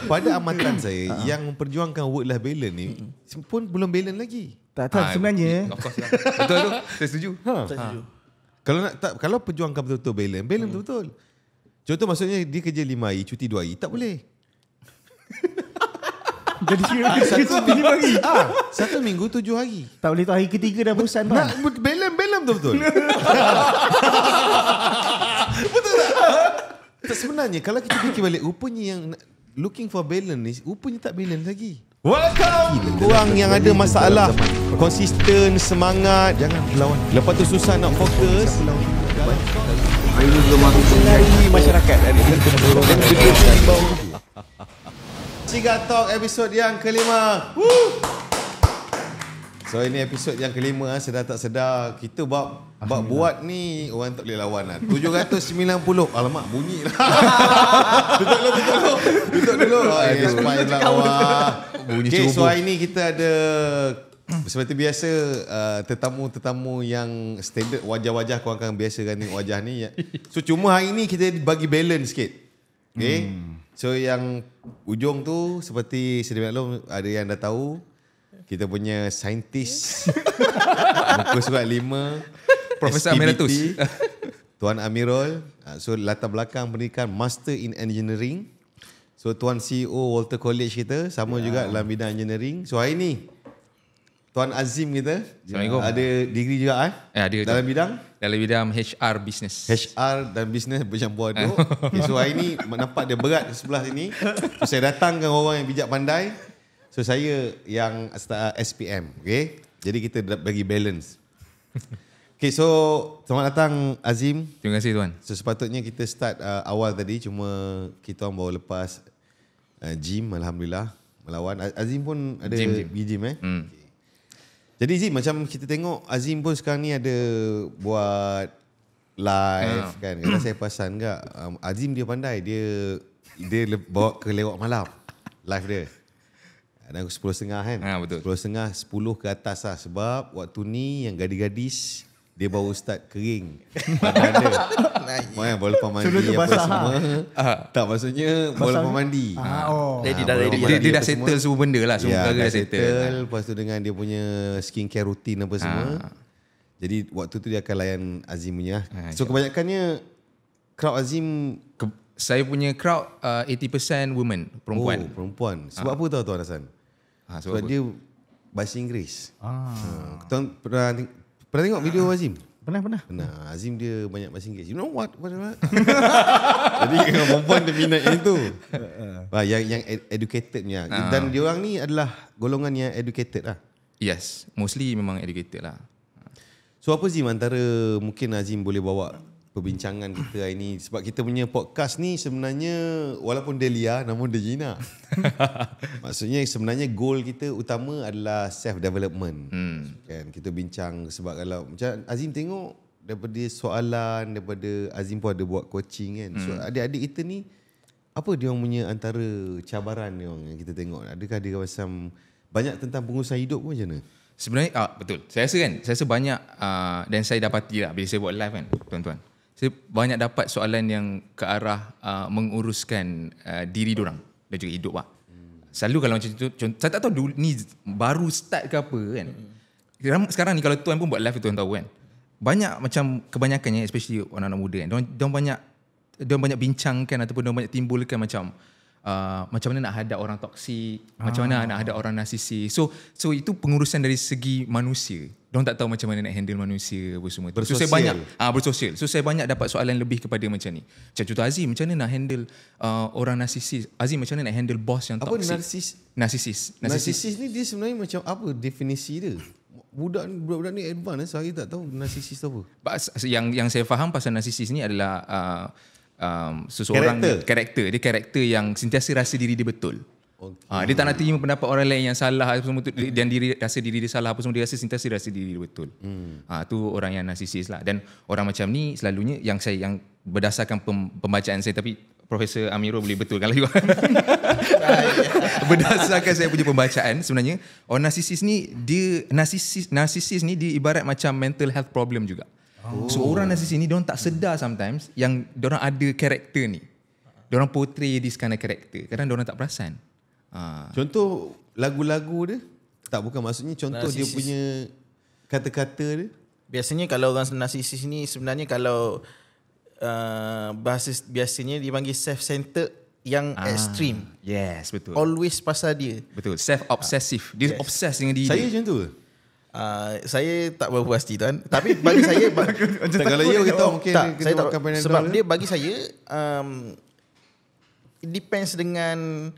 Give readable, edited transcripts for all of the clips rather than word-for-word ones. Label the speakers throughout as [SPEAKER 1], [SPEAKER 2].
[SPEAKER 1] pada amatan saya yang memperjuangkan work-life balance ni pun belum balance lagi.
[SPEAKER 2] Tak sebenarnya.
[SPEAKER 3] Of course lah. Betul tu. Saya setuju.
[SPEAKER 1] Kalau perjuangkan betul-betul balance betul-betul. Contoh maksudnya dia kerja 5 hari, cuti 2 hari, tak boleh.
[SPEAKER 2] Jadi cuti 5 hari.
[SPEAKER 1] Satu minggu 7 hari.
[SPEAKER 2] Tak boleh tu hari ketiga dah bosan bang.
[SPEAKER 1] Nak balance betul-betul. Betul tak? Tak sebenarnya kalau kita fikir balik, rupanya yang looking for balance ni rupanya tak balance lagi. Welcome. Korang yang ada masalah konsisten, semangat, jangan berlawan. Lepas tu susah nak fokus.
[SPEAKER 4] Ini belum masuk
[SPEAKER 2] Dari masyarakat dan
[SPEAKER 1] Cigar Talk episod yang kelima. So ini episod yang kelima, sedar tak sedar kita buat ni orang tak boleh lawan lah. 790. Alamak, bunyi lah. Tutup dulu. Expired lah. Bunyi okay, so hari ni kita ada seperti biasa tetamu-tetamu yang standard, wajah-wajah korang kan biasa kan tengok wajah ni. So cuma hari ni kita bagi balance sikit. Okay. So yang ujung tu seperti sedia maklum ada yang dah tahu, kita punya saintis muka surat 5
[SPEAKER 3] Profesor Emeritus
[SPEAKER 1] Tuan Amirul. So latar belakang pendidikan Master in Engineering. So Tuan CEO Walter College kita sama juga dalam bidang engineering. So hari ni Tuan Azim kita ada degree juga
[SPEAKER 3] ada
[SPEAKER 1] dalam bidang
[SPEAKER 3] HR business.
[SPEAKER 1] HR dan business bercampur aduk. Okay, so hari ni nampak dia berat di sebelah sini. So saya datangkan orang yang bijak pandai. So saya yang SPM, okay? Jadi kita bagi balance. Okay, so selamat datang Azim.
[SPEAKER 3] Terima kasih tuan.
[SPEAKER 1] So sepatutnya kita start awal tadi, cuma kita orang baru lepas gym, alhamdulillah melawan. Azim pun ada pergi gym Okay. Jadi Azim, macam kita tengok Azim pun sekarang ni ada buat live kan. Kalau saya perasan enggak, Azim dia pandai, dia bawa ke lewat malam live dia. Dan 10.30 kan?
[SPEAKER 3] Betul.
[SPEAKER 1] 10.30, 10 ke atas lah. Sebab waktu ni yang gadis-gadis, dia baru start kering badan dia. Maknanya baru lepas mandi apa semua. Tak, maksudnya baru lepas mandi.
[SPEAKER 3] Dia dah settle semua benda lah. Semua perkara dah settle.
[SPEAKER 1] Lepas tu dengan dia punya skincare routine apa semua. Jadi waktu tu dia akan layan Azim punya. So kebanyakannya crowd Azim...
[SPEAKER 3] Saya punya crowd 80% women, perempuan.
[SPEAKER 1] Perempuan. Sebab apa tahu Tuan Hasan? Sebab dia bahasa Inggeris. Tuan pernah tengok video Azim?
[SPEAKER 2] Pernah.
[SPEAKER 1] Azim dia banyak bahasa Inggeris. You know what? Jadi perempuan dia minat yang itu. Yang educated punya. Dan diorang ni adalah golongan yang educated lah.
[SPEAKER 3] Yes, mostly memang educated lah.
[SPEAKER 1] So apa Azim antara mungkin Azim boleh bawa perbincangan kita hari ni, sebab kita punya podcast ni sebenarnya walaupun dia liar namun dia jinak. Maksudnya sebenarnya goal kita utama adalah self development. Kan kita bincang, sebab kalau macam Azim tengok daripada soalan, daripada Azim pun ada buat coaching kan. So adik-adik kita ni apa dia orang punya antara cabaran dia orang yang kita tengok? Adakah dia macam banyak tentang pengurusan hidup pun macam mana?
[SPEAKER 3] Sebenarnya betul. Saya rasa banyak dan saya dapati lah bila saya buat live kan tuan-tuan. Saya banyak dapat soalan yang ke arah menguruskan diri diorang dan juga hidup lah. Selalu kalau macam tu, saya tak tahu dulu ni baru start ke apa kan. Sekarang ni kalau tuan pun buat live tuan tahu kan. Banyak macam kebanyakannya, especially anak-anak muda kan. Diorang banyak bincangkan ataupun diorang banyak timbulkan macam mana nak hadap orang toksik, macam mana nak hadap orang narsisis. So itu pengurusan dari segi manusia. Diorang tak tahu macam mana nak handle manusia apa semua. So saya banyak bersosial. So saya banyak dapat soalan lebih kepada macam ni. Macam contoh Azim, macam mana nak handle orang narsisis? Azim, macam mana nak handle bos yang toksik?
[SPEAKER 1] Apa
[SPEAKER 3] narsisis?
[SPEAKER 1] Narsisis ni dia sebenarnya macam apa definisi dia? Budak-budak ni advance, saya tak tahu narsisis tu apa.
[SPEAKER 3] Yang saya faham pasal narsisis ni adalah seseorang karakter. Dia karakter yang sentiasa rasa diri dia betul. Dia tak nak terima pendapat orang lain yang salah apa semua tu, dan rasa diri dia salah apa semua, dia sentiasa rasa diri dia betul. Tu orang yang narsisis lah. Dan orang macam ni selalunya yang berdasarkan pembacaan saya, tapi Profesor Amirul boleh betulkan lagi. Berdasarkan saya punya pembacaan, sebenarnya orang narsisis ni narsisis ni dia ibarat macam mental health problem juga. So orang narsisis ni diorang tak sedar sometimes yang diorang ada karakter ni. diorang portray this kind of character. Kadang diorang tak perasan.
[SPEAKER 1] Contoh lagu-lagu dia. Tak, bukan maksudnya contoh dia
[SPEAKER 5] Narcissist.
[SPEAKER 1] punya kata-kata dia.
[SPEAKER 5] Biasanya kalau orang narcissist ni sebenarnya kalau bahasa biasanya dipanggil self-centered yang ekstrim.
[SPEAKER 3] Yes, betul.
[SPEAKER 5] Always pasal dia.
[SPEAKER 3] Betul. Self-obsessive. Dia obsessed dengan diri
[SPEAKER 1] Saya
[SPEAKER 3] dia.
[SPEAKER 1] macam tu ke?
[SPEAKER 5] Saya tak berapa pasti tuan. Tapi bagi saya
[SPEAKER 1] Tak, kalau you kita mungkin
[SPEAKER 5] tak,
[SPEAKER 1] kena
[SPEAKER 5] saya tak,
[SPEAKER 1] makan Panadol
[SPEAKER 5] sebab
[SPEAKER 1] ke?
[SPEAKER 5] dia bagi saya it depends dengan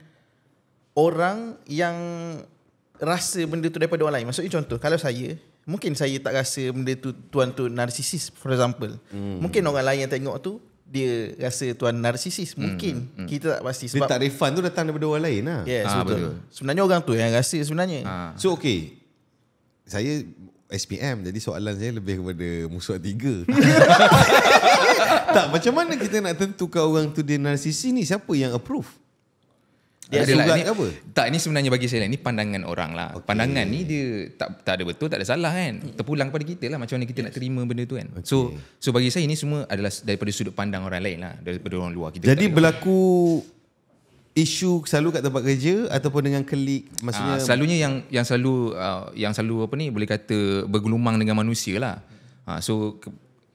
[SPEAKER 5] orang yang rasa benda tu daripada orang lain. Maksudnya contoh, kalau saya, mungkin saya tak rasa benda tu tuan tu narcissist for example. Mungkin orang lain yang tengok tu dia rasa tuan narcissist. Mungkin kita tak pasti
[SPEAKER 1] Dia
[SPEAKER 5] sebab
[SPEAKER 1] takrifan tu datang daripada orang lain lah.
[SPEAKER 5] yes,
[SPEAKER 3] betul.
[SPEAKER 5] betul. Sebenarnya orang tu yang rasa sebenarnya.
[SPEAKER 1] So okay, saya SPM, jadi soalan saya lebih kepada musuh tiga. Tak, macam mana kita nak tentukan orang tu dia narcissist ni? Siapa yang approve?
[SPEAKER 5] Dia
[SPEAKER 1] Ada
[SPEAKER 3] adalah
[SPEAKER 1] surat
[SPEAKER 3] ni,
[SPEAKER 1] ke apa?
[SPEAKER 3] Tak, ni sebenarnya bagi saya ni pandangan orang lah.
[SPEAKER 1] Okay.
[SPEAKER 3] Pandangan ni dia tak ada betul, tak ada salah kan. Terpulang pada kita lah macam mana kita nak terima benda tu kan.
[SPEAKER 1] Okay.
[SPEAKER 3] So bagi saya ni semua adalah daripada sudut pandang orang lain lah, daripada orang luar. Kita
[SPEAKER 1] Jadi
[SPEAKER 3] tak ada-
[SPEAKER 1] berlaku isu selalu kat tempat kerja ataupun dengan klik, maksudnya
[SPEAKER 3] selalunya yang selalu apa ni boleh kata bergelumang dengan manusia lah. So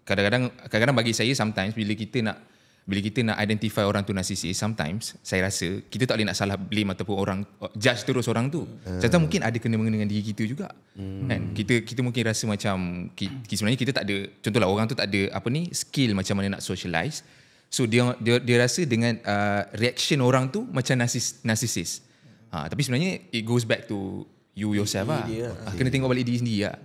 [SPEAKER 3] kadang-kadang bagi saya sometimes bila kita nak identify orang tu narcissist, sometimes saya rasa kita tak boleh nak salah blame ataupun orang judge terus orang tu. Serta mungkin ada kena-mengena dengan diri kita juga. Kan? Kita mungkin rasa macam sebenarnya kita tak ada, contohlah orang tu tak ada apa ni skill macam mana nak socialize. So dia rasa dengan reaction orang tu macam narcissist. Tapi sebenarnya it goes back to you yourself lah. Kena tengok balik diri sendiri lah.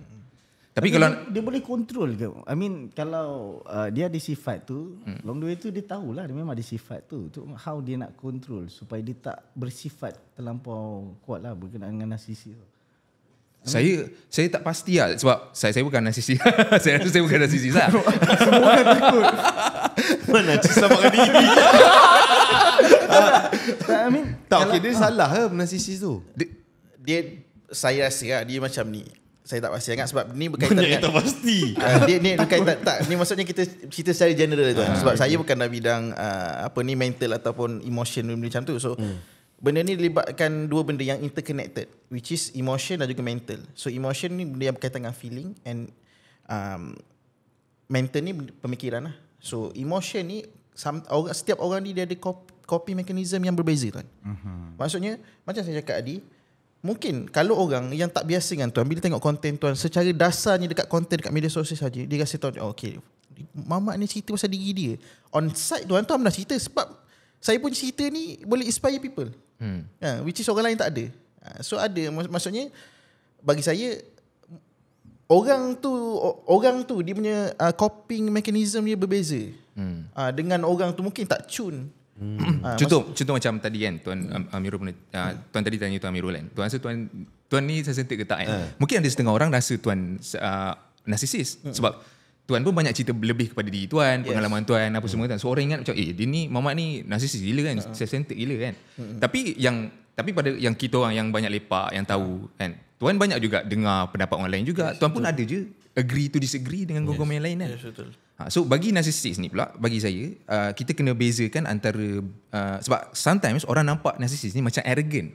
[SPEAKER 3] Tapi kalau
[SPEAKER 2] dia boleh control ke? I mean kalau dia ada sifat tu, long the way tu dia tahulah dia memang ada sifat tu. Tu how dia nak control supaya dia tak bersifat terlampau kuat lah berkenaan dengan narcissist.
[SPEAKER 3] saya tak pasti lah sebab saya bukan narcissist. Saya rasa saya bukan narcissist lah.
[SPEAKER 1] mana selamatkan diri.
[SPEAKER 2] I mean
[SPEAKER 1] Tak, okay, dia salah ke narcissist tu?
[SPEAKER 5] Dia saya rasa lah, dia macam ni. Saya tak pasti sangat sebab ni berkaitan
[SPEAKER 1] Banyak yang
[SPEAKER 5] dengan
[SPEAKER 1] tak pasti.
[SPEAKER 5] dia ni berkaitan tak, ni maksudnya kita cerita secara general tu. Sebab saya bukan dalam bidang apa ni mental ataupun emotion macam tu. So benda ni dilibatkan dua benda yang interconnected, which is emotion dan juga mental. So emotion ni benda yang berkaitan dengan feeling and mental ni pemikiran lah. So emotion ni setiap orang ni dia ada coping mechanism yang berbeza tuan. Maksudnya macam saya cakap tadi, mungkin kalau orang yang tak biasa dengan tuan, bila tengok konten tuan secara dasarnya dekat konten dekat media sosial saja, dia rasa tuan okay, Mamat ni cerita pasal diri dia. On side tuan pernah cerita sebab saya pun cerita ni boleh inspire people. Which is orang lain tak ada. So ada, maksudnya bagi saya orang tu dia punya coping mechanism dia berbeza. Dengan orang tu mungkin tak tune.
[SPEAKER 3] Contoh macam tadi kan Tuan Amirul pernah Tuan tadi tanya Tuan Amirul kan, Tuan rasa Tuan ni sensitif ke tak kan? Mungkin ada setengah orang rasa Tuan narcissist sebab Tuan pun banyak cerita lebih kepada diri Tuan, pengalaman Tuan apa semua kan. So orang ingat macam dia ni Mamat ni narcissist gila kan, sensitif gila kan. Tapi pada yang kita orang yang banyak lepak yang tahu kan, Tuan banyak juga dengar pendapat orang lain juga. Tuan pun ada je agree to disagree dengan gogom yang lain kan.
[SPEAKER 5] Betul.
[SPEAKER 3] So bagi narcissist ni pula, bagi saya kita kena bezakan antara sebab sometimes orang nampak narcissist ni macam arrogant.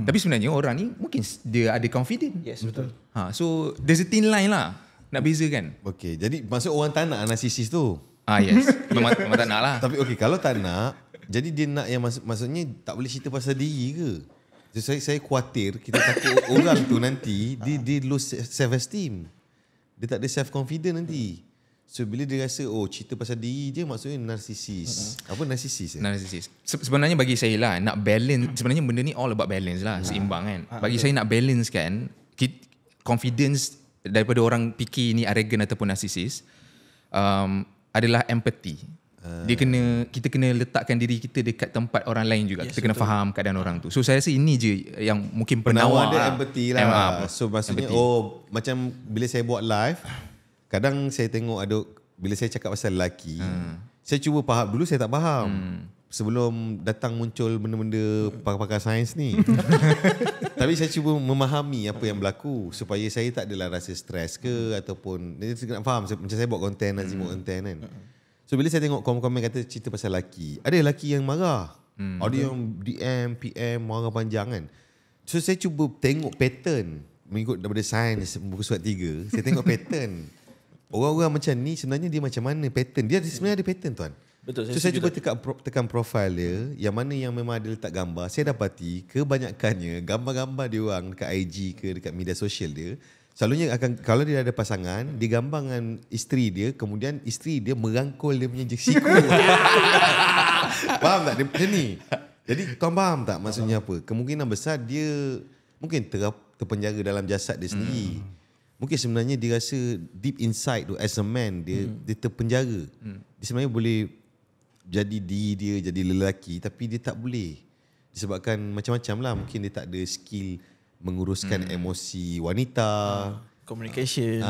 [SPEAKER 3] Tapi sebenarnya orang ni mungkin dia ada confident.
[SPEAKER 5] Yes, betul.
[SPEAKER 3] So there's a thin line lah nak bezakan.
[SPEAKER 1] Okay, jadi maksud orang tak nak narcissist tu.
[SPEAKER 3] Yes. memang tak nak lah.
[SPEAKER 1] Tapi okay, kalau tak nak, jadi dia nak yang maksudnya tak boleh cerita pasal diri ke? So, saya khawatir, kita takut orang tu nanti dia lose self esteem. Dia tak ada self confidence nanti. So bila dia rasa cerita pasal diri je, maksudnya narcissist. Apa narcissist?
[SPEAKER 3] Narcissist. Sebenarnya bagi saya lah nak balance, sebenarnya benda ni all about balance lah, seimbang kan. Bagi saya nak balance kan, confidence daripada orang fikir ni arrogant ataupun narcissist adalah empathy. Kita kena letakkan diri kita dekat tempat orang lain juga. Kita kena faham keadaan orang tu. So saya rasa ini je yang mungkin penawar
[SPEAKER 1] dia empathy lah. So maksudnya
[SPEAKER 3] empathy.
[SPEAKER 1] macam bila saya buat live, kadang saya tengok bila saya cakap pasal lelaki, saya cuba faham. Dulu saya tak faham. Sebelum datang muncul benda-benda pakar-pakar sains ni. Tapi saya cuba memahami apa yang berlaku supaya saya tak adalah rasa stres ke ataupun saya nak faham. Macam saya buat konten, Azim buat konten kan. So So bila saya tengok komen-komen kata cerita pasal lelaki, ada lelaki yang marah. Ada yang DM, PM, marah panjang kan. So saya cuba tengok pattern mengikut daripada sains muka surat 3. Saya tengok pattern. Orang-orang macam ni sebenarnya dia macam mana pattern. Dia sebenarnya ada pattern tuan.
[SPEAKER 5] Betul.
[SPEAKER 1] So saya cuba tekan profil dia, yang mana yang memang ada letak gambar. Saya dapati kebanyakannya gambar-gambar dia orang dekat IG ke dekat media sosial dia, selalunya akan, kalau dia ada pasangan, dia gambar dengan isteri dia, kemudian isteri dia merangkul dia punya siku. Faham tak dia macam ni? Jadi kau faham tak maksudnya apa? Kemungkinan besar dia mungkin terpenjara dalam jasad dia sendiri. Mungkin sebenarnya dia rasa deep inside tu as a man dia terpenjara. Dia sebenarnya boleh jadi diri dia, jadi lelaki, tapi dia tak boleh. Disebabkan macam-macam lah. Mungkin dia tak ada skill menguruskan emosi wanita. Communication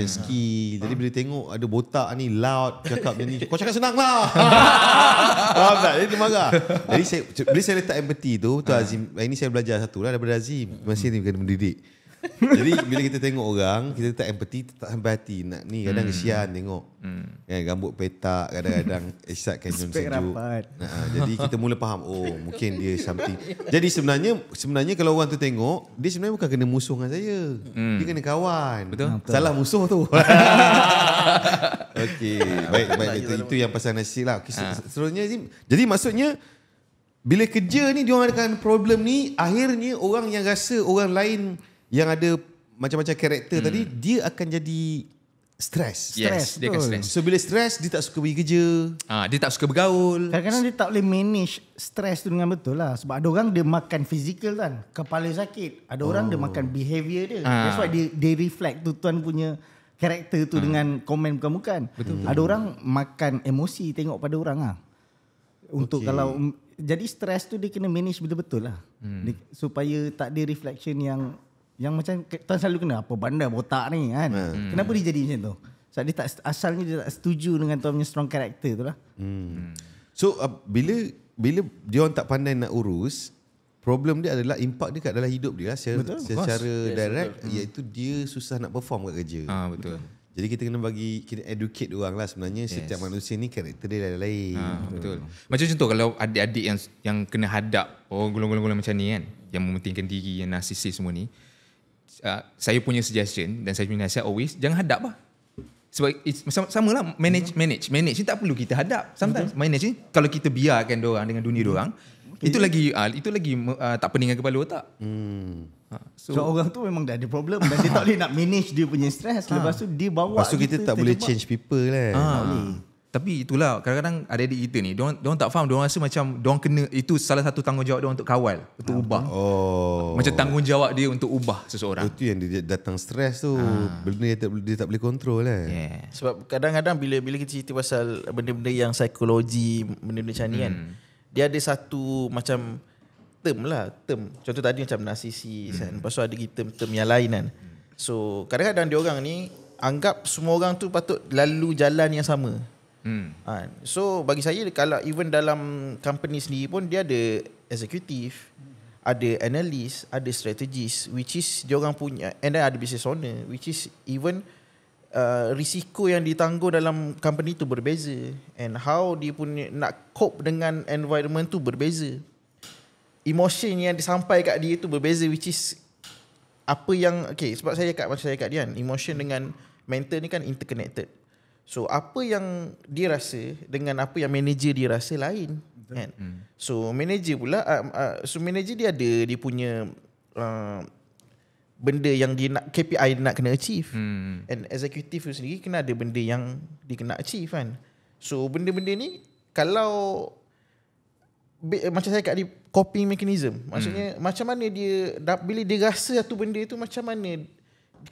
[SPEAKER 1] skill. Jadi bila tengok ada botak ni loud cakap macam ni, kau cakap senang lah. Faham tak? Dia marah. Jadi bila saya letak empathy tu Azim, ini saya belajar satu lah daripada Azim. Masih ni kena mendidik. Jadi bila kita tengok orang, kita letak empathy, tak sampai hati. Nak ni kadang kesian tengok. Kan, rambut petak, kadang-kadang isap kanyon sejuk. Jadi kita mula faham, oh mungkin dia something. Jadi sebenarnya kalau orang tu tengok, dia sebenarnya bukan kena musuh dengan saya. Dia kena kawan.
[SPEAKER 3] Betul.
[SPEAKER 1] Salah musuh tu. Okey, baik. Itu yang pasal nasib lah. Seterusnya Azim. Jadi maksudnya bila kerja ni dia orang ada problem ni, akhirnya orang yang rasa orang lain yang ada macam-macam karakter tadi, dia akan jadi stres.
[SPEAKER 3] Yes, dia akan stres.
[SPEAKER 1] So bila stres, dia tak suka pergi kerja.
[SPEAKER 3] Dia tak suka bergaul.
[SPEAKER 2] Kadang-kadang dia tak boleh manage stres tu dengan betul lah. Sebab ada orang dia makan fizikal kan, kepala sakit. Ada orang dia makan behavior dia. That's why dia reflect tu tuan punya karakter tu dengan komen bukan-bukan. Ada orang makan emosi tengok pada orang lah. Untuk kalau jadi stres tu dia kena manage betul-betul lah. Supaya tak ada reflection yang macam tuan selalu kena apa benda botak ni kan. Kenapa dia jadi macam tu? Sebab dia tak, asalnya dia tak setuju dengan tuan punya strong character tu lah.
[SPEAKER 1] So bila dia orang tak pandai nak urus, problem dia adalah impak dia kat dalam hidup dia lah, secara direct, iaitu dia susah nak perform kat kerja.
[SPEAKER 3] Betul.
[SPEAKER 1] Jadi kita kena educate orang lah sebenarnya. Setiap manusia ni karakter dia lain.
[SPEAKER 3] Betul. Macam contoh kalau adik-adik yang kena hadap golongan-golongan macam ni kan, yang mementingkan diri, yang narsisis semua ni, saya punya suggestion dan saya punya nasihat always, jangan hadap lah. Sebab sama lah manage ni tak perlu kita hadap. Sometimes manage ni kalau kita biarkan diorang dengan dunia diorang, itu lagi tak pening dengan kepala otak.
[SPEAKER 2] So orang tu memang dah ada problem dan dia tak boleh nak manage dia punya stress. Lepas tu dia bawa.
[SPEAKER 1] Lepas tu kita tak boleh change people lah.
[SPEAKER 2] Tak boleh.
[SPEAKER 3] Tapi itulah kadang-kadang adik-adik kita ni diorang tak faham, diorang rasa macam diorang kena, itu salah satu tanggungjawab diorang untuk kawal, untuk ubah. Macam tanggungjawab dia untuk ubah seseorang.
[SPEAKER 1] Itu yang dia datang stres tu. Benda dia tak boleh control lah.
[SPEAKER 5] Sebab kadang-kadang bila kita cerita pasal benda-benda yang psikologi, benda-benda macam ni kan, dia ada satu macam term. Contoh tadi macam narsisis kan. Lepas tu ada term yang lain kan. So kadang-kadang diorang ni anggap semua orang tu patut lalu jalan yang sama. So bagi saya, kalau even dalam company sendiri pun dia ada eksekutif, ada analis, ada strategist, which is dia orang punya, and then ada business owner, which is even risiko yang ditanggung dalam company tu berbeza, and how dia punya nak cope dengan environment tu berbeza. Emotion yang disampaikan kat dia tu berbeza, which is apa yang sebab saya cakap dia kan, emotion dengan mental ni kan interconnected. So apa yang dia rasa dengan apa yang manager dia rasa lain kan. So manager pula manager dia ada dia punya benda yang dia nak, KPI dia nak kena achieve. And executive tu sendiri kena ada benda yang dia kena achieve kan. So benda-benda ni kalau macam saya kat di coping mechanism, maksudnya macam mana dia bila dia rasa satu benda tu, macam mana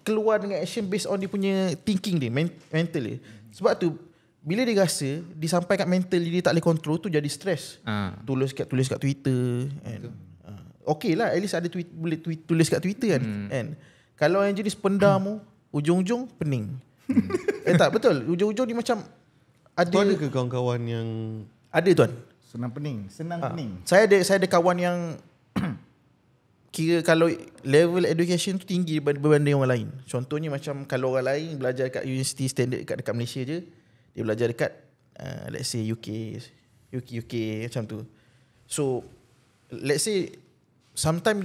[SPEAKER 5] keluar dengan action based on dia punya thinking dia, mental dia. Sebab tu bila dia rasa disampaikan mental dia tak boleh control tu, jadi stres. Tulis kat Twitter kan. Okey lah, at least ada boleh tulis kat Twitter kan. And kalau yang jenis pendam, ujung-ujung pening. Tak betul, ujung-ujung dia macam ada.
[SPEAKER 1] Tuan ada ke kawan-kawan yang
[SPEAKER 5] ada tuan?
[SPEAKER 2] Senang pening.
[SPEAKER 5] Saya ada kawan yang kira kalau level education tu tinggi berbanding orang lain. Contohnya macam kalau orang lain belajar kat university standard dekat Malaysia je, dia belajar dekat let's say UK macam tu. So let's say sometimes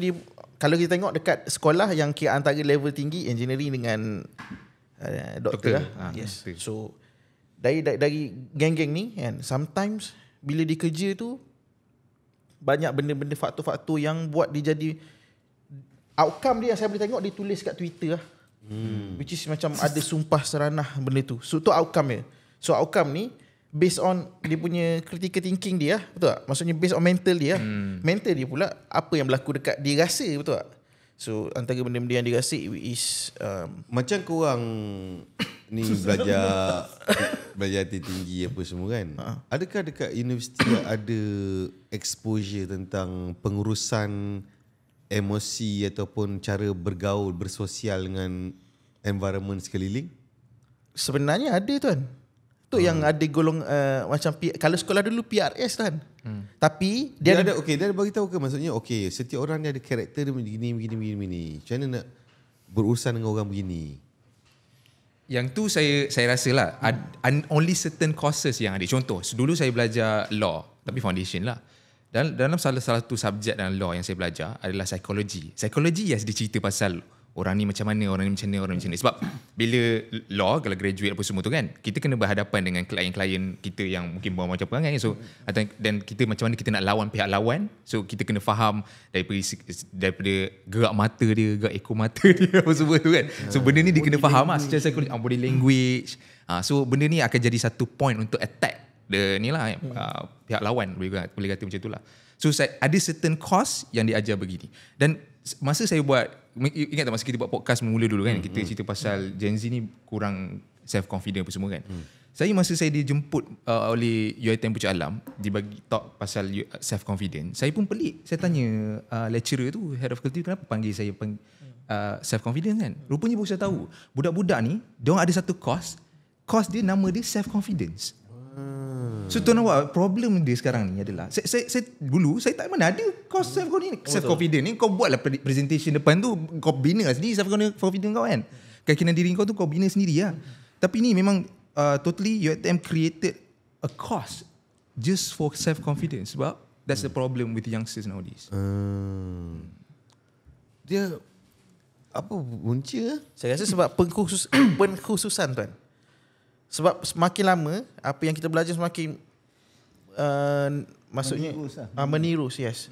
[SPEAKER 5] kalau kita tengok dekat sekolah yang kira antara level tinggi engineering dengan doktor lah. Yes.
[SPEAKER 3] Betul.
[SPEAKER 5] So dari geng-geng ni kan, sometimes bila dia kerja tu banyak benda-benda faktor-faktor yang buat dia jadi outcome dia yang saya boleh tengok dia tulis kat Twitter lah. Which is macam ada sumpah seranah benda tu. So tu outcome dia. So outcome ni based on dia punya critical thinking dia, betul tak? Maksudnya based on mental dia. Mental dia pula apa yang berlaku dekat dia rasa, betul tak? So antara benda-benda yang dia rasa is
[SPEAKER 1] Macam korang ni belajar tinggi apa semua kan. Adakah dekat universiti ada exposure tentang pengurusan emosi ataupun cara bergaul, bersosial dengan environment sekeliling?
[SPEAKER 5] sebenarnya ada tuan. Tu yang ada golong macam kalau sekolah dulu PRS kan. Tapi
[SPEAKER 1] Dia ada dia ada bagi tahu ke maksudnya setiap orang dia ada karakter dia begini. Macam mana nak berurusan dengan orang begini?
[SPEAKER 3] Yang tu saya rasa lah only certain courses yang ada. Contoh, dulu saya belajar law tapi foundation lah. Dan dalam salah satu subjek dalam law yang saya belajar adalah psikologi. Psikologi yes dia cerita pasal orang ni macam mana, orang ni macam ni. Sebab bila law, kalau graduate apa semua tu kan, kita kena berhadapan dengan klien-klien kita yang mungkin bawa macam perangai. So, dan kita macam mana kita nak lawan pihak lawan. So, kita kena faham daripada gerak mata dia, gerak ekor mata dia, apa semua tu kan. So, benda ni dia kena faham lah secara psikologi, body language. So, benda ni akan jadi satu point untuk attack pihak lawan, boleh kata macam tu lah. So, ada certain course yang diajar begini. Dan masa saya buat, ingat tak masa kita buat podcast mula dulu kan, kita cerita pasal Gen Z ni kurang self-confident apa semua kan. Masa saya dijemput oleh UiTM Pucuk Alam, dibagi talk pasal self-confident, saya pun pelik. Saya tanya lecturer tu, head of faculty, kenapa panggil saya self-confident kan. Rupanya baru saya tahu, budak-budak ni, diorang ada satu course dia nama dia self-confidence. So tuan awak, problem dia sekarang ni adalah dulu saya tak mana ada course self-confident ni. Kau buatlah presentation depan tu, kau bina lah sendiri self-confident kau kan. Keyakinan diri kau tu kau bina sendiri lah. Tapi ni memang totally UiTM created a course just for self-confidence. Sebab that's the problem with youngsters nowadays.
[SPEAKER 1] Dia apa punca?
[SPEAKER 5] saya rasa sebab pengkhususan tuan. Sebab semakin lama apa yang kita belajar semakin maksudnya menirus yes.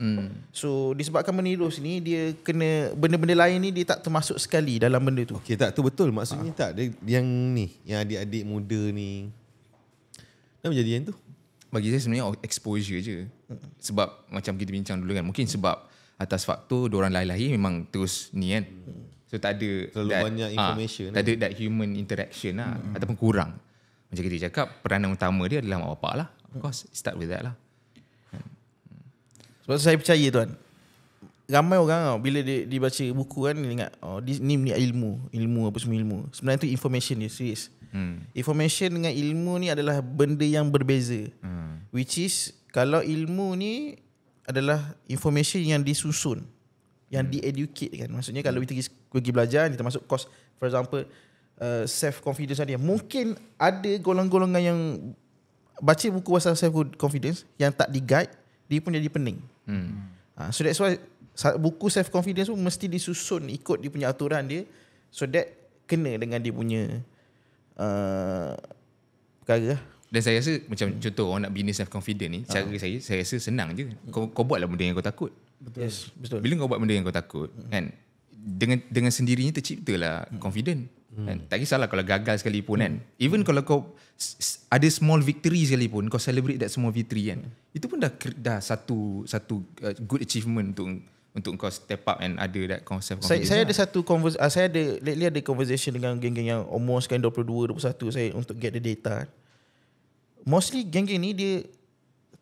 [SPEAKER 5] So disebabkan menirus ni dia kena benda-benda lain ni dia tak termasuk sekali dalam benda tu.
[SPEAKER 1] Okey tak tu betul maksudnya tak dia, yang adik-adik muda ni kenapa jadi yang tu?
[SPEAKER 3] Bagi saya sebenarnya exposure je. Sebab macam kita bincang dulu kan, mungkin sebab atas faktor diorang lahir memang terus ni kan. So tak ada
[SPEAKER 1] terlalu banyak information.
[SPEAKER 3] Tak ada that human interaction lah, ataupun kurang. Macam kita cakap, peranan utama dia adalah mak bapak lah. Of course, start with that lah.
[SPEAKER 5] Sebab saya percaya tuan, ramai orang bila dia baca buku kan, dia ingat ni ilmu apa semua ilmu. Sebenarnya tu information dia, serius. Information dengan ilmu ni adalah benda yang berbeza. Which is kalau ilmu ni adalah information yang disusun, yang di-educate kan. Maksudnya kalau kita pergi belajar, kita masuk course, for example self-confidence dia. Mungkin ada golongan-golongan yang baca buku pasal self-confidence yang tak di-guide, dia pun jadi pening. So that's why buku self-confidence pun mesti disusun ikut dia punya aturan dia, so that kena dengan dia punya perkara.
[SPEAKER 3] Dan saya rasa macam contoh orang nak bina self-confidence ni, cara saya rasa senang je. Kau buatlah benda yang kau takut.
[SPEAKER 5] Betul. Yes, betul.
[SPEAKER 3] Bila kau buat benda yang kau takut kan, dengan sendirinya terciptalah confident. Kan? Tak kisahlah kalau gagal sekalipun kan. Even kalau kau ada small victory sekalipun, kau celebrate that small victory kan. Itu pun dah satu good achievement untuk kau step up and ada that concept confidence.
[SPEAKER 5] Saya ada satu lately ada conversation dengan geng-geng yang umur sekarang 22, 21 saya untuk get the data. Mostly geng-geng ni dia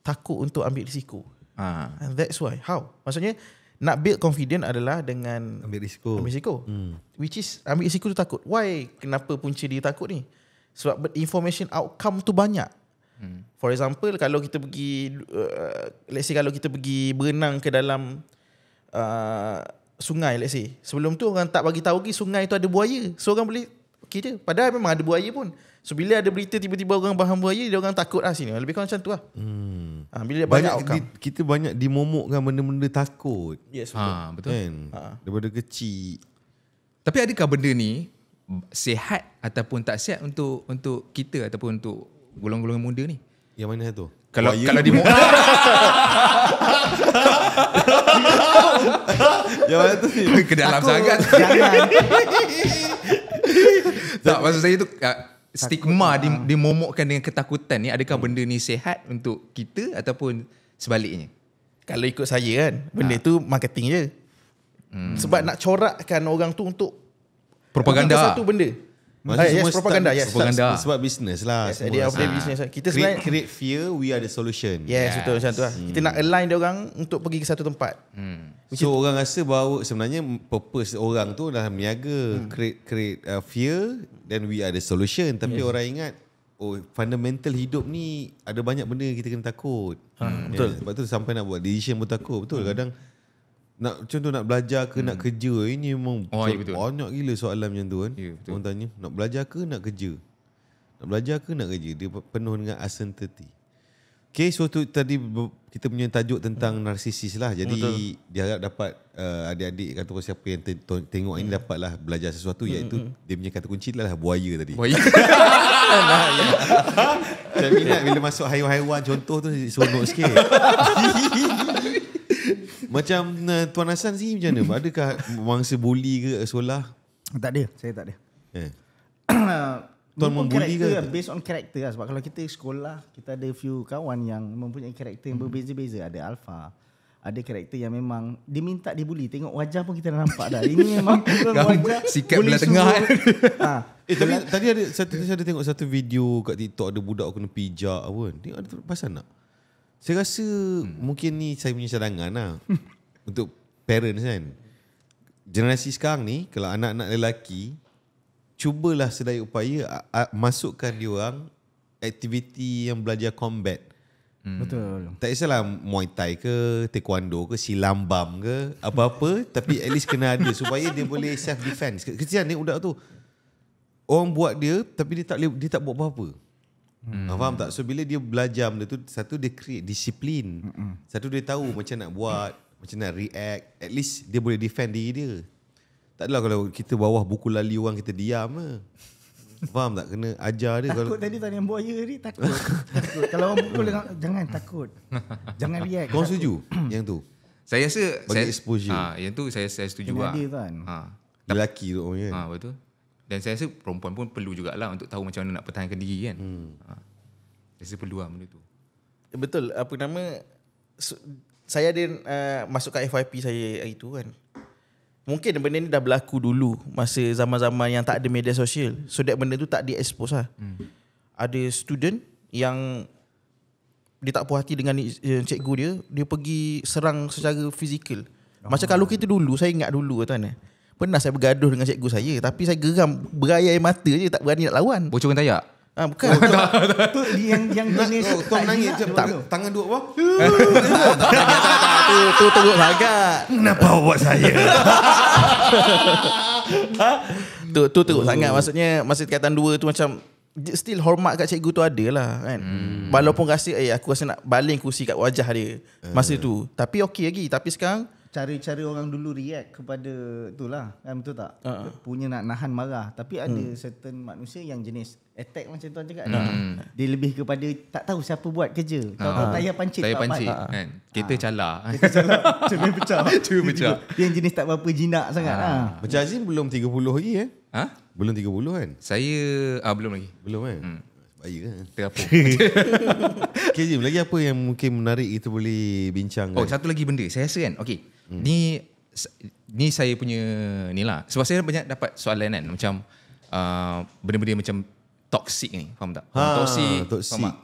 [SPEAKER 5] takut untuk ambil risiko. And that's why. How? Maksudnya nak build confident adalah dengan
[SPEAKER 1] ambil risiko.
[SPEAKER 5] Which is ambil risiko tu takut. Why? Kenapa punca dia takut ni? Sebab information outcome tu banyak. For example, kalau kita pergi let's say kalau kita pergi berenang ke dalam sungai, let's say. Sebelum tu orang tak bagi tahu lagi sungai tu ada buaya. So orang boleh okey je. Padahal memang ada buaya pun. So bila ada berita tiba-tiba orang bahan buaya, dia orang takut sini. Lebih kurang macam tu lah. Bila dia banyak outcome.
[SPEAKER 1] Kita banyak dimomokkan benda-benda takut.
[SPEAKER 5] Yes, betul.
[SPEAKER 3] Betul.
[SPEAKER 1] Kan? Daripada kecil.
[SPEAKER 3] Tapi adakah benda ni sihat ataupun tak sihat untuk kita ataupun untuk golongan-golongan muda ni?
[SPEAKER 1] Yang mana tu?
[SPEAKER 3] Kalau
[SPEAKER 1] Buaya.
[SPEAKER 3] kalau di
[SPEAKER 1] Yang mana tu?
[SPEAKER 3] ke dalam sangat.
[SPEAKER 2] Jangan.
[SPEAKER 3] Tak, maksud saya tu stigma dimomokkan dengan ketakutan ni, adakah benda ni sihat untuk kita ataupun sebaliknya?
[SPEAKER 5] Kalau ikut saya kan, benda tu marketing je. Sebab nak corakkan orang tu untuk
[SPEAKER 3] Propaganda.
[SPEAKER 5] satu benda. Yes, propaganda. Yes.
[SPEAKER 3] Propaganda.
[SPEAKER 1] Sebab bisnes lah.
[SPEAKER 5] Yes, dia of the business. Kita sebenarnya
[SPEAKER 1] create fear, we are the solution.
[SPEAKER 5] yes, betul macam tu lah. Kita nak align dia orang untuk pergi ke satu tempat.
[SPEAKER 1] So orang rasa bahawa sebenarnya purpose orang tu dah meniaga, create fear, then we are the solution. Tapi orang ingat, fundamental hidup ni ada banyak benda kita kena takut.
[SPEAKER 5] Betul.
[SPEAKER 1] Sebab tu sampai nak buat decision pun takut. Betul. Kadang contoh nak belajar ke nak kerja, ini memang
[SPEAKER 3] ya, betul.
[SPEAKER 1] banyak gila soalan macam tu kan.
[SPEAKER 3] Ya, betul.
[SPEAKER 1] Orang tanya nak belajar ke nak kerja, nak belajar ke nak kerja. Dia penuh dengan uncertainty. Okay, so tu tadi kita punya tajuk tentang narsisis lah. Jadi dia harap dapat adik-adik kata siapa yang tengok ini dapatlah belajar sesuatu, iaitu dia punya kata kunci adalah buaya tadi.
[SPEAKER 3] Buaya.
[SPEAKER 1] Saya minat bila masuk haiwan-haiwan contoh tu seronok sikit. Macam Tuan Hassan sih macam mana? Adakah mangsa bully ke sekolah?
[SPEAKER 2] Tak ada, saya tak ada.
[SPEAKER 1] Tuan membuli ke?
[SPEAKER 2] Based on karakter lah. Sebab kalau kita sekolah, kita ada few kawan yang mempunyai karakter yang berbeza-beza. Ada alpha, ada karakter yang memang dia minta dibuli. Tengok wajah pun kita dah nampak dah. Ini memang wajah
[SPEAKER 3] sikap
[SPEAKER 2] boleh
[SPEAKER 3] belah tengah.
[SPEAKER 1] Tapi tadi ada tengok satu video kat TikTok, ada budak kena pijak apa kan. Tengok ada pasal nak. Saya rasa mungkin ni saya punya cadangan lah untuk parents kan. Generasi sekarang ni, kalau anak-anak lelaki, cubalah sedaya upaya masukkan dia orang aktiviti yang belajar combat.
[SPEAKER 2] Betul.
[SPEAKER 1] Tak kisahlah Muay Thai ke, Taekwondo ke, silambam ke, apa-apa, tapi at least kena ada supaya dia boleh self defense. Kesian ni budak tu. Orang buat dia tapi dia tak buat apa-apa. Faham tak? So bila dia belajar benda tu, satu dia create disiplin. Satu dia tahu macam nak buat, macam nak react. At least dia boleh defend diri dia. Tak adalah kalau kita bawah buku lali orang kita diam lah. Faham tak? Kena ajar dia.
[SPEAKER 2] Takut tadi tadi yang buaya ni takut. Takut. Kalau orang pukul jangan takut. Jangan react.
[SPEAKER 1] Kau setuju yang tu?
[SPEAKER 3] Saya rasa
[SPEAKER 1] Bagi exposure.
[SPEAKER 3] yang tu saya setuju
[SPEAKER 2] Kena
[SPEAKER 3] lah.
[SPEAKER 2] ada tu kan.
[SPEAKER 1] Lelaki tu orang kan.
[SPEAKER 3] Betul. Dan saya rasa perempuan pun perlu jugalah untuk tahu macam mana nak pertahankan diri kan. Saya rasa perlu lah benda tu.
[SPEAKER 5] Betul. Apa nama, saya ada masuk kat FYP saya hari tu kan. Mungkin benda ni dah berlaku dulu masa zaman-zaman yang tak ada media sosial. So that benda tu tak di-expose lah. Ada student yang dia tak puas hati dengan cikgu dia pergi serang secara fizikal. Macam kalau kita dulu, saya ingat dulu tuan, pernah saya bergaduh dengan cikgu saya, tapi saya geram, berair air mata je, tak berani nak lawan.
[SPEAKER 3] Bocorkan tayak?
[SPEAKER 5] Bukan.
[SPEAKER 2] Tu yang jenis
[SPEAKER 1] Tuan menangis tangan dua apa?
[SPEAKER 5] Tu teruk sangat.
[SPEAKER 1] Kenapa buat saya?
[SPEAKER 5] Tu teruk sangat. Maksudnya masa tingkatan 2 tu macam still hormat kat cikgu tu ada lah kan. Walaupun rasa aku rasa nak baling kursi kat wajah dia masa tu. Tapi okey lagi. Tapi sekarang
[SPEAKER 2] cara-cara orang dulu react kepada itulah kan, betul tak? Punya nak nahan marah. Tapi ada certain manusia yang jenis attack macam tuan cakap. Dia lebih kepada tak tahu siapa buat kerja. Tahu tayar pancit
[SPEAKER 3] Tayar
[SPEAKER 2] tak
[SPEAKER 3] pancit
[SPEAKER 2] mat.
[SPEAKER 3] kan. Kereta calar.
[SPEAKER 2] Kita salah. Cuma pecah.
[SPEAKER 3] Cuma pecah.
[SPEAKER 2] Dia yang jenis tak berapa jinak sangat.
[SPEAKER 1] Macam Azim belum 30 lagi Belum 30 kan?
[SPEAKER 3] Saya belum lagi.
[SPEAKER 1] Belum kan? Bahaya kan?
[SPEAKER 3] Terapung.
[SPEAKER 1] Okay Azim, lagi apa yang mungkin menarik kita boleh bincangkan?
[SPEAKER 3] Satu lagi benda. Saya rasa kan, ni saya punya ni lah. Sebab saya banyak dapat soalan kan, macam benda-benda macam toxic ni, faham tak? Toxic. Faham tak?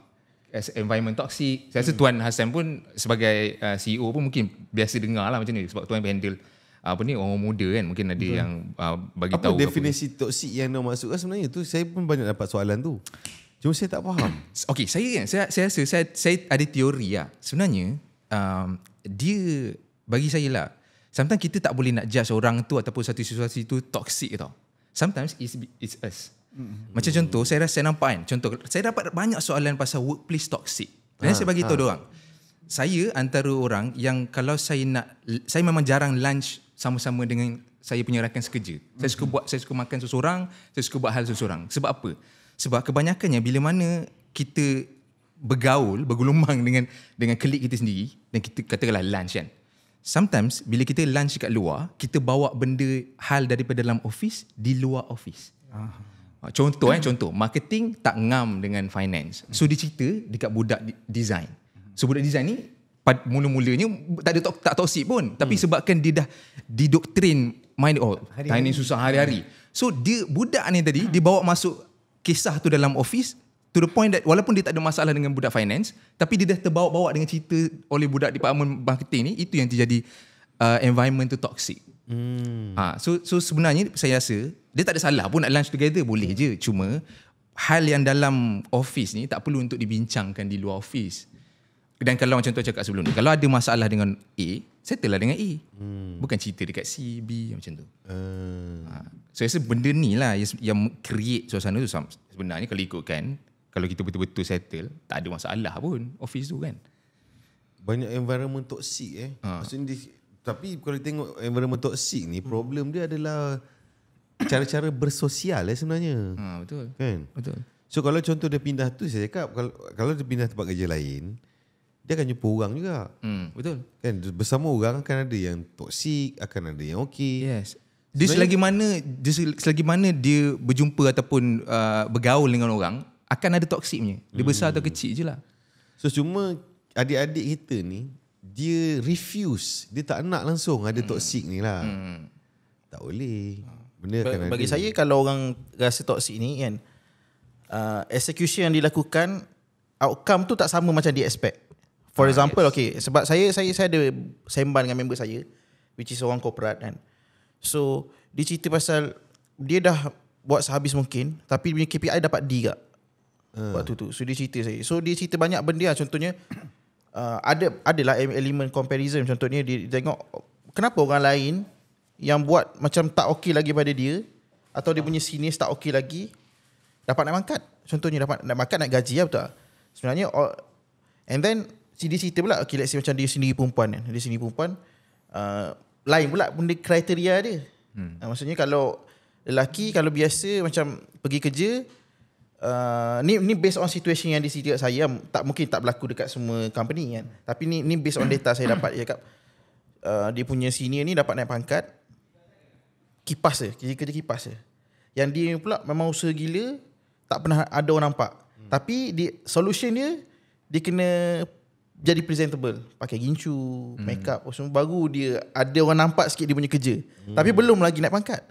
[SPEAKER 3] As environment toxic. Saya rasa Tuan Hassan pun sebagai CEO pun mungkin biasa dengar lah macam ni. Sebab Tuan handle orang muda kan, mungkin ada yang bagi tahu.
[SPEAKER 1] Apa definisi toksik yang nak masukkan sebenarnya tu? Saya pun banyak dapat soalan tu. Cuma saya tak faham.
[SPEAKER 3] Okey, saya rasa saya ada teori lah. Sebenarnya dia bagi saya lah, sometimes kita tak boleh nak judge orang tu ataupun satu situasi tu toksik tau. Sometimes it's us. Macam contoh, saya nampak kan, contoh, saya dapat banyak soalan pasal workplace toxic. Dan saya bagi tahu diorang, saya antara orang yang kalau saya memang jarang lunch sama-sama dengan saya punya rakan sekerja. Saya suka makan seseorang, saya suka buat hal seseorang. Sebab apa? Sebab kebanyakannya bila mana kita bergulumang dengan klik kita sendiri dan kita katakanlah lunch kan. Sometimes bila kita lunch kat luar, kita bawa benda hal daripada dalam office di luar office. Contoh marketing tak ngam dengan finance. So dia cerita dekat budak design. So budak design ni mula-mulanya tak toxic pun, tapi sebabkan dia dah didoktrin mind ini susah hari-hari. So budak ni tadi dibawa masuk kisah tu dalam office to the point that walaupun dia tak ada masalah dengan budak finance, tapi dia dah terbawa-bawa dengan cerita oleh budak department marketing ni, itu yang terjadi environment tu toxic. So sebenarnya saya rasa dia tak ada salah pun nak lunch together, boleh je. Cuma hal yang dalam office ni tak perlu untuk dibincangkan di luar office. Dan kalau macam tu cakap sebelum ni, kalau ada masalah dengan A, settle lah dengan A. Bukan cerita dekat C, B macam tu. So saya rasa benda ni lah yang create suasana tu. Sebenarnya kalau ikutkan, kalau kita betul-betul settle, tak ada masalah pun office tu kan.
[SPEAKER 1] Banyak environment toxic Maksudnya tapi kalau tengok environment toxic ni, problem dia adalah cara-cara bersosial sebenarnya.
[SPEAKER 3] Betul.
[SPEAKER 1] Kan?
[SPEAKER 3] Betul.
[SPEAKER 1] So kalau contoh dia pindah tu, saya cakap kalau dia pindah tempat kerja lain, dia akan jumpa orang juga.
[SPEAKER 3] Betul.
[SPEAKER 1] Kan bersama orang akan ada yang toksik, akan ada yang okey.
[SPEAKER 3] Yes. Dia selagi mana dia berjumpa ataupun bergaul dengan orang, akan ada toksiknya. Dia besar atau kecil je lah.
[SPEAKER 1] So cuma adik-adik kita ni, dia refuse. Dia tak nak langsung ada toksik ni lah. Tak boleh. Benda akan
[SPEAKER 5] Bagi
[SPEAKER 1] ada.
[SPEAKER 5] saya, kalau orang rasa toksik ni kan, execution yang dilakukan, outcome tu tak sama macam dia expect. For example, okay, sebab saya ada sembang dengan member saya, which is orang korporat kan. So dia cerita pasal dia dah buat sehabis mungkin, tapi punya KPI dapat D kat waktu tu. So dia cerita saya. So dia cerita banyak benda lah. Contohnya adalah elemen comparison. Contohnya dia tengok kenapa orang lain yang buat macam tak okey lagi pada dia, atau dia punya seniors tak okey lagi, dapat naik pangkat. Contohnya dapat naik pangkat, naik gaji lah, betul tak? Sebenarnya and then dia cerita pula, okay, let's say macam dia sendiri perempuan kan. Dia sendiri perempuan, lain pula benda kriteria dia. Maksudnya kalau lelaki, kalau biasa macam pergi kerja, ni based on situation yang dicerita saya, tak mungkin tak berlaku dekat semua company kan. Tapi ni based on data saya dapat. Dia cakap dia punya senior ni dapat naik pangkat, kipas je, kerja kipas je. Yang dia pula memang usaha gila, tak pernah ada orang nampak. Tapi solution dia kena jadi presentable, pakai gincu, make up semua, baru dia ada orang nampak sikit dia punya kerja. Tapi belum lagi naik pangkat.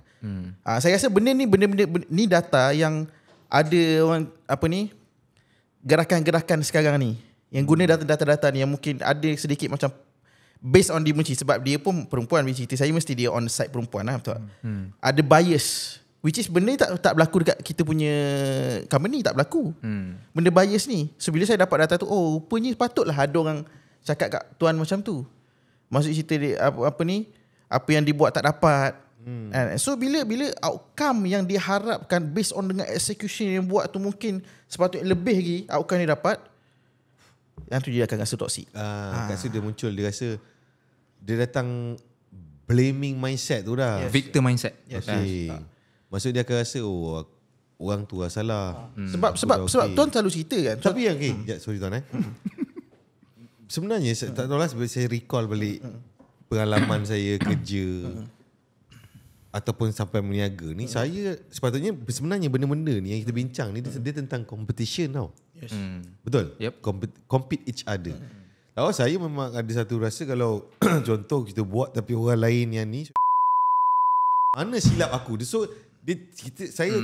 [SPEAKER 5] Saya rasa benda ni data yang ada orang gerakan-gerakan sekarang ni yang guna data-data ni, yang mungkin ada sedikit macam based on dia benci, sebab dia pun perempuan, cerita saya mesti dia on side perempuan lah, betul tak? Ada bias, which is benda ni tak berlaku dekat kita punya company, tak berlaku. Benda bias ni. So bila saya dapat data tu, rupanya patutlah ada orang cakap kat tuan macam tu. Maksud cerita dia apa yang dibuat tak dapat. So bila outcome yang diharapkan based on dengan execution yang buat tu mungkin sepatutnya lebih lagi outcome yang dapat, yang tu dia akan rasa toksik.
[SPEAKER 1] Kat situ dia muncul, dia rasa dia datang blaming mindset tu dah.
[SPEAKER 3] Victim mindset.
[SPEAKER 1] Okay. Maksud dia akan rasa orang tu lah salah.
[SPEAKER 5] Sebab tuan selalu cerita kan.
[SPEAKER 1] Tapi sorry tuan sebenarnya saya tak tahulah, sebab saya recall balik pengalaman saya kerja ataupun sampai meniaga ni, saya sepatutnya sebenarnya benda-benda ni yang kita bincang ni dia tentang competition tau.
[SPEAKER 5] Yes.
[SPEAKER 1] Betul?
[SPEAKER 3] Yep.
[SPEAKER 1] Compete each other. Tahu saya memang ada satu rasa kalau contoh kita buat tapi orang lain yang ni, mana silap aku. So saya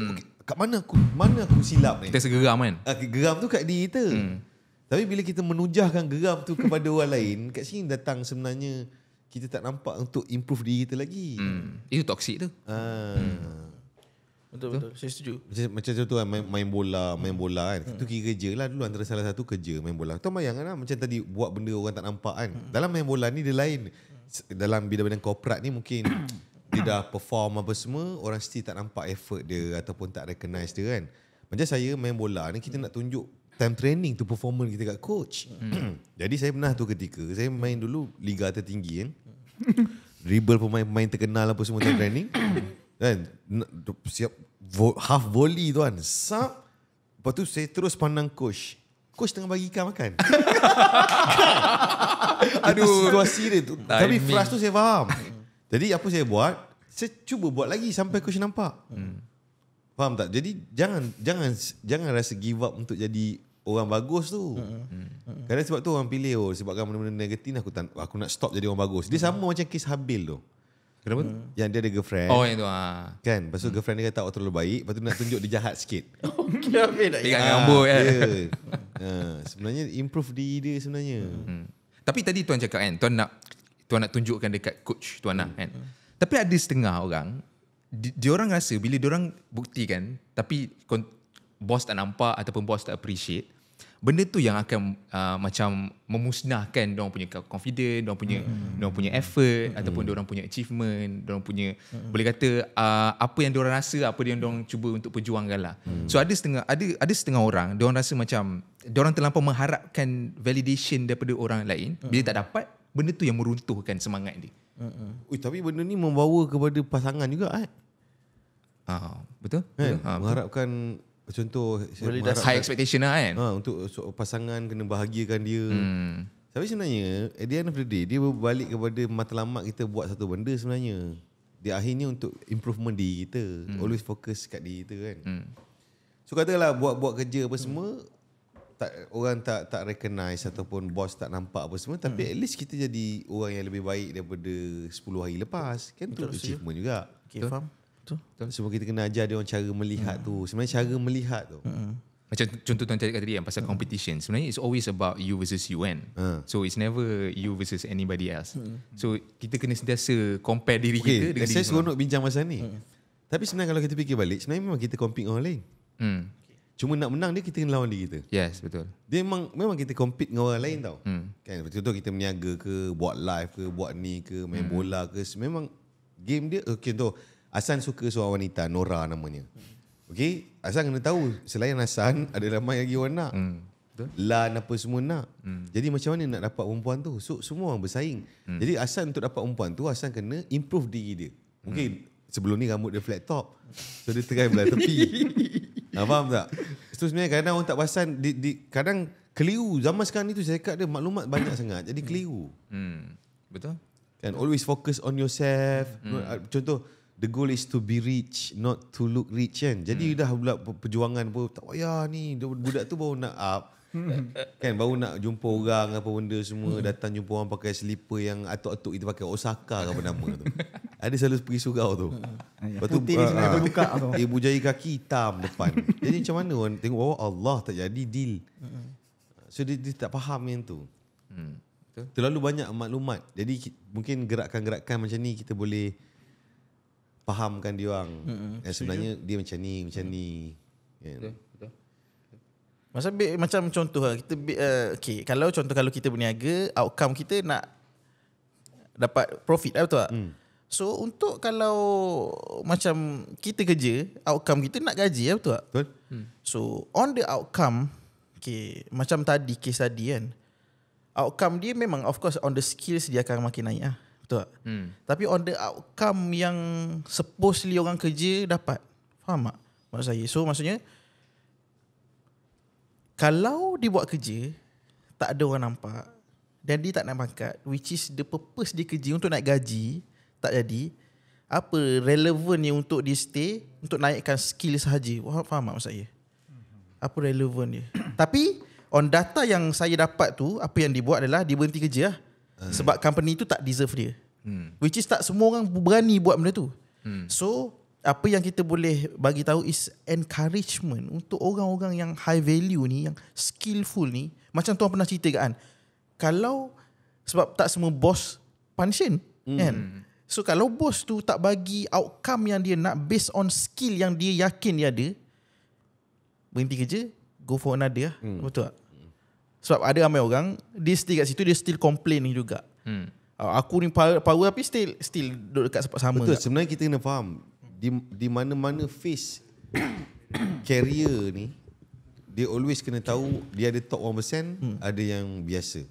[SPEAKER 1] kat mana aku silap ni.
[SPEAKER 3] Kita segeram kan.
[SPEAKER 1] Geram tu kat diri kita. Tapi bila kita menujahkan geram tu kepada orang lain, kat sini datang sebenarnya kita tak nampak untuk improve diri kita lagi.
[SPEAKER 3] Itu toksik tu.
[SPEAKER 5] Betul. Saya setuju.
[SPEAKER 1] Macam contoh kan, main bola kan. Itu kira kerja lah dulu, antara salah satu kerja main bola. Tuan bayangkan lah, macam tadi buat benda orang tak nampak kan. Dalam main bola ni dia lain. Dalam bidang-bidang korporat ni mungkin dia dah perform apa semua, orang still tak nampak effort dia ataupun tak recognize dia kan. Macam saya main bola ni, kita nak tunjuk time training tu performance kita kat coach. Jadi saya pernah tu ketika saya main dulu liga tertinggi kan. Dribble pemain-pemain terkenal apa semua time training. Kan siap half volley tu kan. Sap. Lepas tu saya terus pandang coach. Coach tengah bagi ikan makan. Aduh, situasi dia tu. Tapi frust tu saya faham. Jadi apa saya buat? Saya cuba buat lagi sampai coach nampak. Faham tak? Jadi jangan rasa give up untuk jadi orang bagus tu. Kadang sebab tu orang pilih sebabkan benda-benda negatif aku nak stop jadi orang bagus. Dia sama macam kes Habil tu.
[SPEAKER 3] Kenapa?
[SPEAKER 1] Yang dia ada girlfriend.
[SPEAKER 3] Oh, yang tu
[SPEAKER 1] Kan? Lepas tu girlfriend dia kata awak terlalu baik, lepas tu nak tunjuk dia jahat sikit.
[SPEAKER 3] pegang rambut kan.
[SPEAKER 1] Sebenarnya improve diri dia sebenarnya.
[SPEAKER 3] Tapi tadi tuan cakap kan, tuan nak tunjukkan dekat coach tuan nak kan. Tapi ada setengah orang dia orang rasa bila dia orang buktikan tapi bos tak nampak ataupun bos tak appreciate, benda tu yang akan macam memusnahkan dia orang punya confidence, dia orang punya effort ataupun dia orang punya achievement, dia orang punya boleh kata apa yang dia orang rasa, apa yang dia orang cuba untuk perjuangkan lah. So ada setengah orang dia orang rasa macam dia orang terlampau mengharapkan validation daripada orang lain. Bila tak dapat, benda tu yang meruntuhkan semangat dia.
[SPEAKER 1] Tapi benda ni membawa kepada pasangan juga
[SPEAKER 3] Betul?
[SPEAKER 1] Kan?
[SPEAKER 3] Betul?
[SPEAKER 1] Mengharapkan contoh
[SPEAKER 3] High expectation lah kan.
[SPEAKER 1] untuk pasangan kena bahagiakan dia. Tapi sebenarnya at the end of the day dia berbalik kepada matlamat kita buat satu benda sebenarnya. Dia akhirnya untuk improvement diri kita. Always fokus kat diri kita kan. So katalah buat kerja apa semua, orang tak recognize ataupun bos tak nampak apa semua, tapi at least kita jadi orang yang lebih baik daripada 10 hari lepas. Kan tu achievement juga.
[SPEAKER 5] Okay, faham?
[SPEAKER 1] Sebab kita kena ajar dia orang cara melihat tu. Sebenarnya cara melihat tu.
[SPEAKER 3] Macam contoh tuan cakap tadi kan pasal competition. Sebenarnya it's always about you versus you kan. So it's never you versus anybody else. So kita kena sentiasa compare diri kita dengan diri
[SPEAKER 1] saya seronok bincang pasal ni. Tapi sebenarnya kalau kita fikir balik, sebenarnya memang kita compete dengan orang lain. Cuma nak menang dia, kita kena lawan diri kita.
[SPEAKER 3] Yes, betul.
[SPEAKER 1] Dia memang kita compete dengan orang lain tau. Kan, contoh kita berniaga ke, buat live ke, buat ni ke, main bola ke. Memang game dia, contoh Hasan suka seorang wanita, Nora namanya. Okay, Hasan kena tahu selain Hasan ada ramai lagi orang nak. Lan apa semua nak. Jadi macam mana nak dapat perempuan tu? So semua orang bersaing. Jadi Hasan untuk dapat perempuan tu, Hasan kena improve diri dia. Mungkin sebelum ni rambut dia flat top, so dia try belah tepi. Faham tak? So sebenarnya kadang orang tak perasan, kadang keliru. Zaman sekarang ni tu saya cakap dia maklumat banyak sangat, jadi keliru.
[SPEAKER 3] Betul.
[SPEAKER 1] Kan, always focus on yourself. Contoh, the goal is to be rich, not to look rich kan. Jadi dah pula perjuangan pun tak payah ni. Budak tu baru nak up. Kan, baru nak jumpa orang apa benda semua. Datang jumpa orang pakai slipper yang atuk-atuk kita pakai, Osaka ke apa nama tu. Ada selalu pergi surau tu. Lepas tu
[SPEAKER 2] putih ni sebenarnya terbuka tu.
[SPEAKER 1] ibu jari kaki hitam depan. Jadi macam mana orang tengok bawah, Allah tak jadi deal. So dia tak faham yang tu. Terlalu banyak maklumat. Jadi mungkin gerakan-gerakan macam ni kita boleh fahamkan dia orang. Sebenarnya dia macam ni. Kan?
[SPEAKER 5] Macam contoh lah, kita okay, kalau kita berniaga, outcome kita nak dapat profit lah, betul tak? So untuk kalau macam kita kerja, outcome kita nak gaji lah, betul tak?
[SPEAKER 1] Betul?
[SPEAKER 5] So on the outcome, okay, macam tadi case tadi kan, outcome dia memang of course on the skills dia akan makin naik lah, betul tak? Tapi on the outcome yang supposedly orang kerja dapat, faham tak maksud saya? So maksudnya kalau dia buat kerja tak ada orang nampak dan dia tak nak pangkat, which is the purpose dia kerja untuk naik gaji, tak jadi, apa relevan ni untuk dia stay, untuk naikkan skill sahaja? Faham tak maksud saya? Apa relevan dia? Tapi on data yang saya dapat tu, apa yang dia buat adalah dia berhenti kerja lah. Sebab company tu tak deserve dia. Which is tak semua orang berani buat benda tu. So apa yang kita boleh bagi tahu is encouragement untuk orang-orang yang high value ni, yang skillful ni. Macam tuan pernah cerita kan, kalau sebab tak semua bos pension kan. So kalau bos tu tak bagi outcome yang dia nak based on skill yang dia yakin dia ada, berhenti kerja, go for another lah. Betul tak? Sebab ada ramai orang dia still kat situ, dia still complain ni juga. Aku ni power tapi still duduk dekat spot sama.
[SPEAKER 1] Betul, sebenarnya kita kena faham di mana-mana phase career ni, dia always kena tahu dia ada top 1%, ada yang biasa.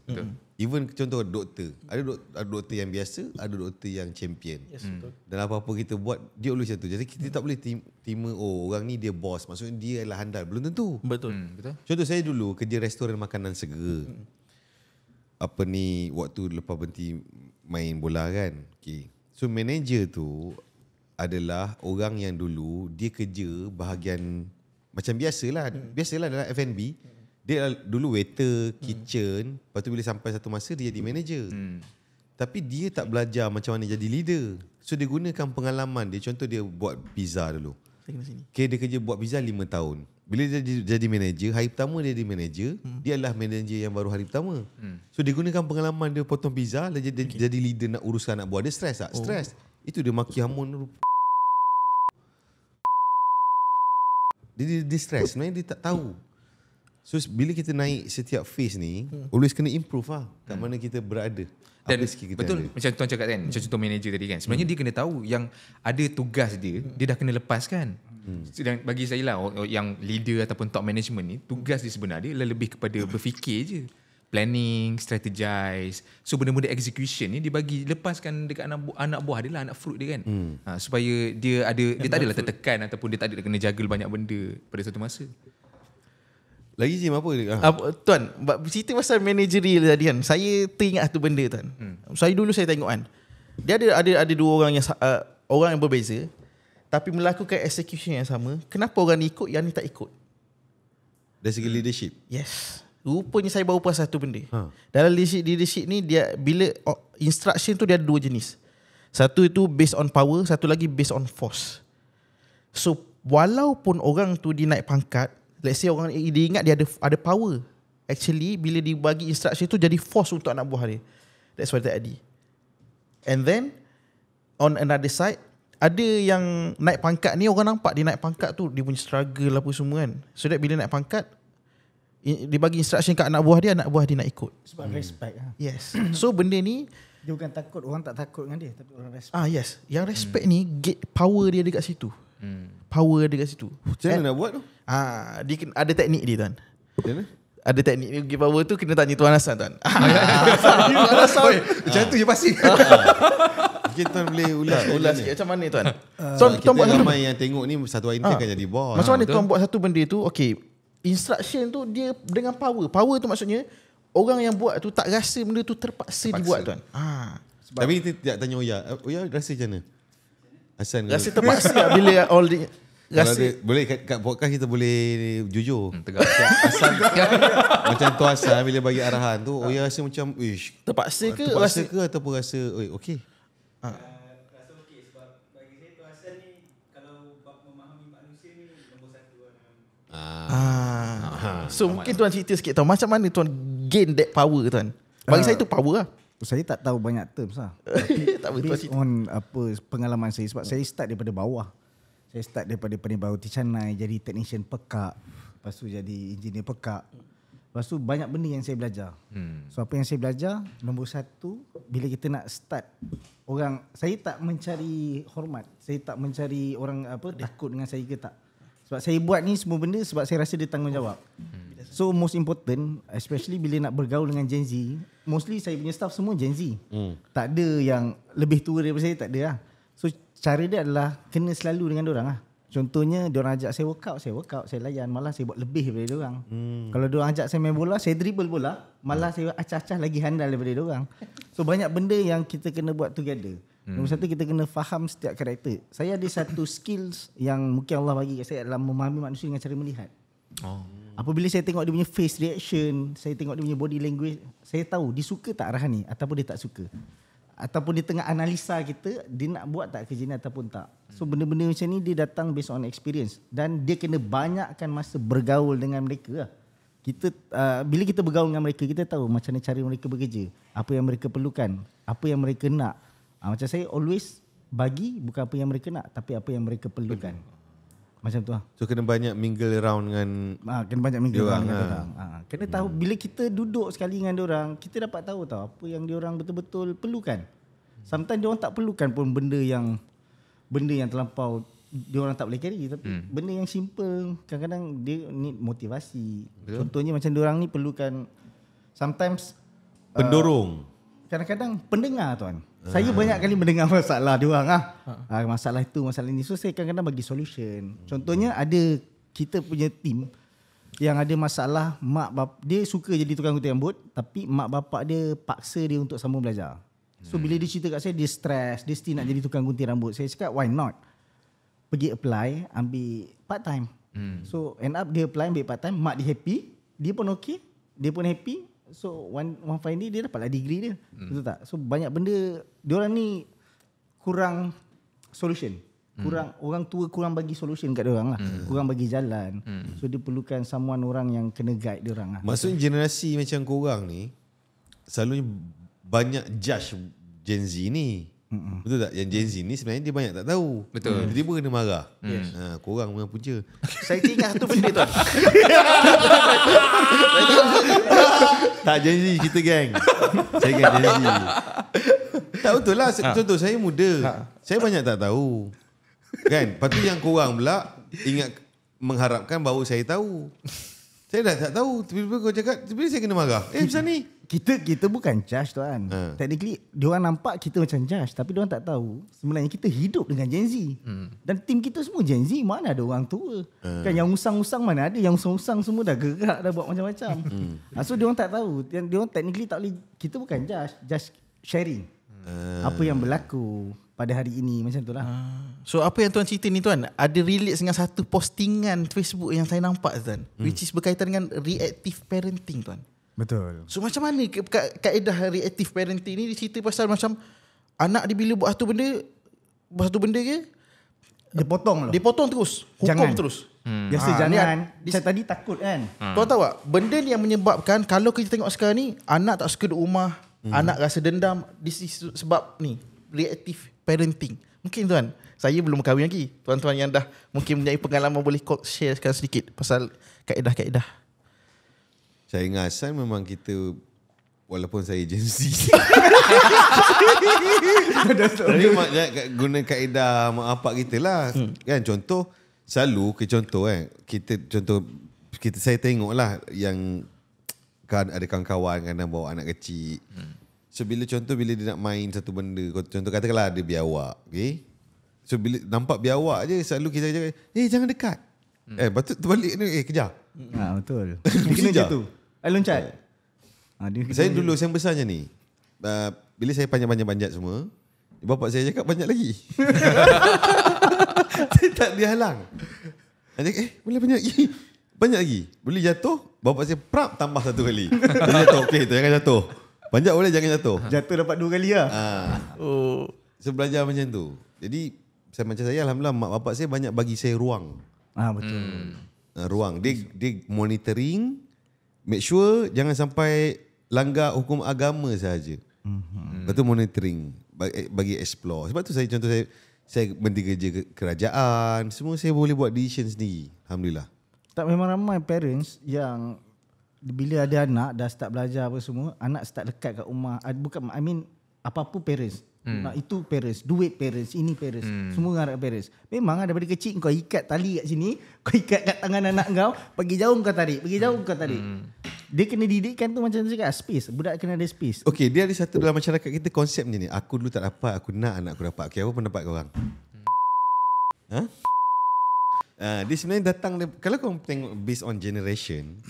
[SPEAKER 1] Even contoh doktor, ada doktor yang biasa, ada doktor yang champion.
[SPEAKER 5] Betul.
[SPEAKER 1] Dan apa-apa kita buat, dia always satu. Jadi kita tak boleh terima orang ni dia boss, maksudnya dia adalah handal. Belum tentu.
[SPEAKER 5] Betul.
[SPEAKER 3] Betul.
[SPEAKER 1] Contoh saya dulu kerja restoran makanan segera. Waktu lepas berhenti main bola kan. Okay. So manager tu adalah orang yang dulu dia kerja bahagian macam biasalah dalam F&B. Dia dulu waiter, kitchen, lepas tu bila sampai satu masa dia jadi manager. Tapi dia tak belajar macam mana jadi leader. So dia gunakan pengalaman dia. Contoh dia buat pizza dulu. Okay, dia kerja buat pizza 5 tahun. Bila dia jadi manager, hari pertama dia jadi manager, dia adalah manager yang baru hari pertama. So dia gunakan pengalaman dia potong pizza, dia jadi leader nak uruskan anak buah. Dia stres tak? Stres. Itu dia maki hamun. Dia stres. Sebenarnya dia tak tahu. So bila kita naik setiap phase ni, always kena improve lah kat mana kita berada.
[SPEAKER 3] Dan
[SPEAKER 1] Apa kita
[SPEAKER 3] betul
[SPEAKER 1] ada.
[SPEAKER 3] macam tuan cakap kan, macam contoh manager tadi kan. Sebenarnya dia kena tahu yang ada tugas dia dah kena lepaskan. Dan bagi saya lah, yang leader ataupun top management ni, tugas dia sebenarnya lebih kepada berfikir je. Planning, strategize. So benda-benda execution ni dibagi, lepaskan dekat anak buah dia lah, anak fruit dia kan. Supaya dia tak adalah tertekan ataupun dia tak ada kena juggle banyak benda pada satu masa.
[SPEAKER 1] Lagi Jim apa dia?
[SPEAKER 5] Tuan, cerita pasal managerial tadi kan. Saya teringat satu benda tuan. Saya tengok kan. Dia ada dua orang yang berbeza tapi melakukan execution yang sama. Kenapa orang ni ikut, yang ni tak ikut?
[SPEAKER 1] Dari segi leadership.
[SPEAKER 5] Yes. Rupanya saya baru perasan satu benda. Dalam leadership ni, dia bila instruction tu dia ada dua jenis. Satu itu based on power, satu lagi based on force. So walaupun orang tu dia naik pangkat, let's say orang dia ingat dia ada power, actually bila dibagi instruction tu jadi force untuk anak buah dia. That's what that adi. And then on another side, ada yang naik pangkat ni, orang nampak dia naik pangkat tu, dia punya struggle apa semua kan. So that bila naik pangkat, dia bagi instruction kat anak buah dia nak ikut.
[SPEAKER 2] Sebab respect lah.
[SPEAKER 5] Yes. So benda ni,
[SPEAKER 2] Dia bukan takut, orang tak takut dengan dia, tapi orang respect.
[SPEAKER 5] yes. Yang respect ni, power dia dekat situ. Power dia dekat situ.
[SPEAKER 1] Macam mana nak buat tu?
[SPEAKER 5] Dia ada teknik dia tuan.
[SPEAKER 1] Macam mana?
[SPEAKER 5] Ada teknik dia give power tu, kena tanya Tuan Hassan tuan.
[SPEAKER 3] Macam tu je pasti.
[SPEAKER 1] Mungkin tuan boleh
[SPEAKER 5] Ulas sikit macam mana tuan?
[SPEAKER 1] Kita ramai yang tengok ni satu hari ni akan jadi boss.
[SPEAKER 5] Macam mana tuan buat satu benda tu? Okay, instruction tu dia dengan power. Power tu maksudnya orang yang buat tu tak rasa benda tu terpaksa dibuat tuan.
[SPEAKER 1] Tapi kita tidak tanya Oya. Oya rasa macam mana? Hassan
[SPEAKER 5] Rasa terpaksa lah bila all the
[SPEAKER 1] rasa
[SPEAKER 5] rasa
[SPEAKER 1] boleh kat podcast kita boleh jujur.
[SPEAKER 3] Tegak.
[SPEAKER 1] Hassan macam tu Hassan bila bagi arahan tu Oya rasa macam
[SPEAKER 5] terpaksa ke
[SPEAKER 1] terpaksa
[SPEAKER 5] rasa
[SPEAKER 1] ke ataupun rasa okey.
[SPEAKER 6] Rasa okey sebab bagi saya tu Hassan ni kalau bab memahami manusia ni nombor satu lah.
[SPEAKER 5] So mungkin tuan cerita sikit tahu macam mana tuan gain that power tuan. Bagi saya tu power lah.
[SPEAKER 2] Saya tak tahu banyak terms lah.
[SPEAKER 5] Tak betul
[SPEAKER 2] Based on pengalaman saya, sebab saya start daripada bawah. Saya start daripada penibau Ticanai, jadi technician pekak, lepas tu jadi engineer pekak. Lepas tu banyak benda yang saya belajar. So apa yang saya belajar, nombor satu, bila kita nak start orang, saya tak mencari hormat, saya tak mencari orang takut dengan saya ke tak. Sebab saya buat ni semua benda sebab saya rasa dia tanggungjawab. So most important, especially bila nak bergaul dengan Gen Z, mostly saya punya staff semua Gen Z. Tak ada yang lebih tua daripada saya, tak ada lah. So cara dia adalah kena selalu dengan diorang lah. Contohnya diorang ajak saya workout, saya layan, malah saya buat lebih daripada diorang. Kalau diorang ajak saya main bola, saya dribble bola, malah saya acah-acah lagi handal daripada diorang. So banyak benda yang kita kena buat together. Nombor satu, kita kena faham setiap karakter. Saya ada satu skills yang mungkin Allah bagi kat saya adalah memahami manusia dengan cara melihat. Apabila saya tengok dia punya face reaction, saya tengok dia punya body language, saya tahu dia suka tak arahan ni ataupun dia tak suka. Ataupun dia tengah analisa kita, dia nak buat tak kerja ni ataupun tak. So benda-benda macam ni dia datang based on experience. Dan dia kena banyakkan masa bergaul dengan mereka lah. Kita bila kita bergaul dengan mereka, kita tahu macam mana cara mereka bekerja, apa yang mereka perlukan, apa yang mereka nak. Macam saya always bagi bukan apa yang mereka nak, tapi apa yang mereka perlukan. Macam tu lah.
[SPEAKER 1] So kena banyak mingle around dengan
[SPEAKER 2] Kena banyak minggu
[SPEAKER 1] Diorang,
[SPEAKER 2] dengan diorang. Kena tahu bila kita duduk sekali dengan diorang, kita dapat tahu apa yang diorang betul-betul perlukan. Sometimes diorang tak perlukan pun benda yang terlampau diorang tak boleh carry, tapi benda yang simple kadang-kadang dia need motivasi. Contohnya macam diorang ni perlukan sometimes
[SPEAKER 1] pendorong.
[SPEAKER 2] kadang-kadang pendengar tuan. Saya banyak kali mendengar masalah diorang masalah itu, masalah ini. So saya kadang-kadang bagi solution. Contohnya ada kita punya team yang ada masalah mak bapak dia suka jadi tukang gunting rambut, tapi mak bapak dia paksa dia untuk sambung belajar. So bila dia cerita kat saya, dia stress, dia still nak jadi tukang gunting rambut. Saya cakap why not? Pergi apply, ambil part time. So end up dia apply ambil part time, mak dia happy, dia pun okay, dia pun happy. So one fine day dia dapatlah degree dia. Betul tak? So banyak benda diorang ni kurang solution. Orang tua kurang bagi solution kat diorang lah. Kurang bagi jalan. So dia perlukan orang yang kena guide diorang lah.
[SPEAKER 1] Maksudnya generasi macam korang ni selalunya banyak judge Gen Z ni. Betul tak? Yang Gen Z ni sebenarnya dia banyak tak tahu.
[SPEAKER 3] Betul.
[SPEAKER 1] Tiba-tiba kena marah. Korang memang punca.
[SPEAKER 5] Saya ingat satu benda tuan.
[SPEAKER 1] Tak Gen Z kita gang. Saya gang Gen Z. Tak betul lah. Contoh saya muda. Saya banyak tak tahu. Kan? Lepas tu yang korang pula ingat mengharapkan bahawa saya tahu. Saya dah tak tahu. Tiba-tiba kau cakap, tiba-tiba saya kena marah. Macam ni.
[SPEAKER 2] Kita bukan judge tuan. Technically diorang nampak kita macam judge, tapi diorang tak tahu sebenarnya kita hidup dengan Gen Z. Dan tim kita semua Gen Z, mana ada orang tua. Kan yang usang-usang mana ada, yang usang-usang semua dah gerak, dah buat macam-macam. So diorang tak tahu. Diorang technically tak boleh, kita bukan judge, just sharing. Apa yang berlaku pada hari ini, macam tu lah.
[SPEAKER 5] So apa yang tuan cerita ni tuan, ada relate dengan satu postingan Facebook yang saya nampak tuan, which is berkaitan dengan reactive parenting tuan.
[SPEAKER 2] Betul.
[SPEAKER 5] So macam mana kaedah reactive parenting ni? Dia cerita pasal macam anak dia bila buat satu benda ke,
[SPEAKER 2] Dia potong loh.
[SPEAKER 5] dia potong terus, hukum
[SPEAKER 2] Jangan.
[SPEAKER 5] terus.
[SPEAKER 2] Biasa jangan. Saya tadi takut kan.
[SPEAKER 5] Tuan tahu tak, benda ni yang menyebabkan kalau kita tengok sekarang ni, anak tak suka duduk rumah, anak rasa dendam. This is sebab ni, reactive parenting. Mungkin tuan, saya belum kahwin lagi. Tuan-tuan yang dah mungkin mempunyai pengalaman boleh sharekan sedikit pasal kaedah-kaedah.
[SPEAKER 1] Saya ingat asal memang kita, walaupun saya Gen Z, tapi guna kaedah mak bapak kita lah. Kan contoh, selalu saya tengok lah yang kan ada kawan-kawan kadang bawa anak kecil. So bila dia nak main satu benda, contoh katakanlah ada biawak, okay? So bila nampak biawak je, selalu kita cakap, jangan dekat. Patut terbalik ni, kejar.
[SPEAKER 2] Betul. Dia kena je tu. Loncat.
[SPEAKER 1] Saya dulu saya besarnya ni, bila saya panjat semua, bapak saya cakap banyak lagi. Saya tak dihalang. Dia cakap, boleh banyak lagi. Boleh jatuh, bapak saya prap tambah satu kali. Boleh jatuh, okey, jangan jatuh. Panjat boleh, jangan jatuh.
[SPEAKER 2] Jatuh dapat 2 kali lah.
[SPEAKER 1] Saya belajar macam tu. Jadi saya alhamdulillah mak bapak saya banyak bagi saya ruang.
[SPEAKER 2] Betul.
[SPEAKER 1] Ruang. Dia monitoring, make sure jangan sampai langgar hukum agama sahaja. Lepas tu monitoring, bagi explore. Sebab tu saya berhenti kerja kerajaan, semua saya boleh buat decision sendiri. Alhamdulillah.
[SPEAKER 2] Tak, memang ramai parents yang bila ada anak dah start belajar apa semua, anak start lekat kat rumah. Bukan, apa-apa parents. Nak itu parents, duit parents, ini parents, semua ngarap parents. Memang daripada kecil kau ikat tali kat sini, kau ikat kat tangan anak kau, pergi jauh kau tarik, Dia kena didikkan tu macam tu cakap, space. Budak kena ada space.
[SPEAKER 1] Okey, dia ada satu dalam masyarakat kita konsep macam ni. Aku dulu tak dapat, aku nak anak aku dapat. Okey, apa pendapat korang? Dia sebenarnya datang, kalau kau tengok based on generation,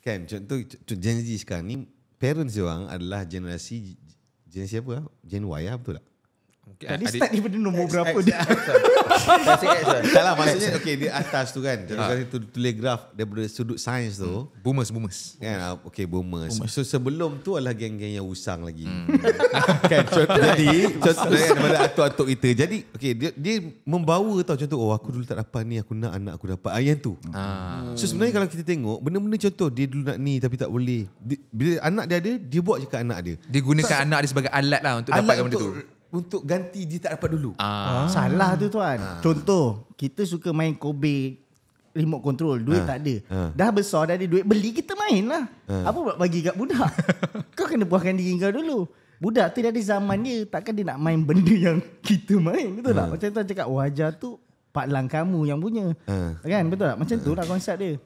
[SPEAKER 1] kan, contoh Gen Z sekarang ni, parents diorang adalah generasi apa? Gen Y lah, betul tak?
[SPEAKER 2] Tadi start daripada nombor berapa dia?
[SPEAKER 1] Tak lah, maksudnya okay, di atas tu kan. Kalau tulis graf daripada sudut sains tu,
[SPEAKER 3] Boomers.
[SPEAKER 1] kan, okay, boomers. So sebelum tu adalah geng-geng yang usang lagi. Kan, contoh daripada atuk-atuk kita. Jadi okay, dia membawa tau contoh, aku dulu tak dapat ni, aku nak anak aku dapat. Yang tu. So sebenarnya kalau kita tengok benda-benda contoh, dia dulu nak ni tapi tak boleh. Bila anak dia ada, dia buat je kat anak dia.
[SPEAKER 3] Dia gunakan anak dia sebagai alat lah untuk dapatkan benda tu.
[SPEAKER 1] untuk ganti dia tak dapat dulu.
[SPEAKER 2] Salah tu tuan. Contoh, kita suka main Kobe remote control, duit tak ada. Dah besar, dah ada duit, beli, kita main lah. Apa buat bagi kat budak? Kau kena puaskan diri kau dulu. Budak tu dah ada zaman dia, takkan dia nak main benda yang kita main, betul tak? Macam tuan cakap, wajar tu Pak Lang kamu yang punya. Kan, betul tak? Macam tu lah konsep dia.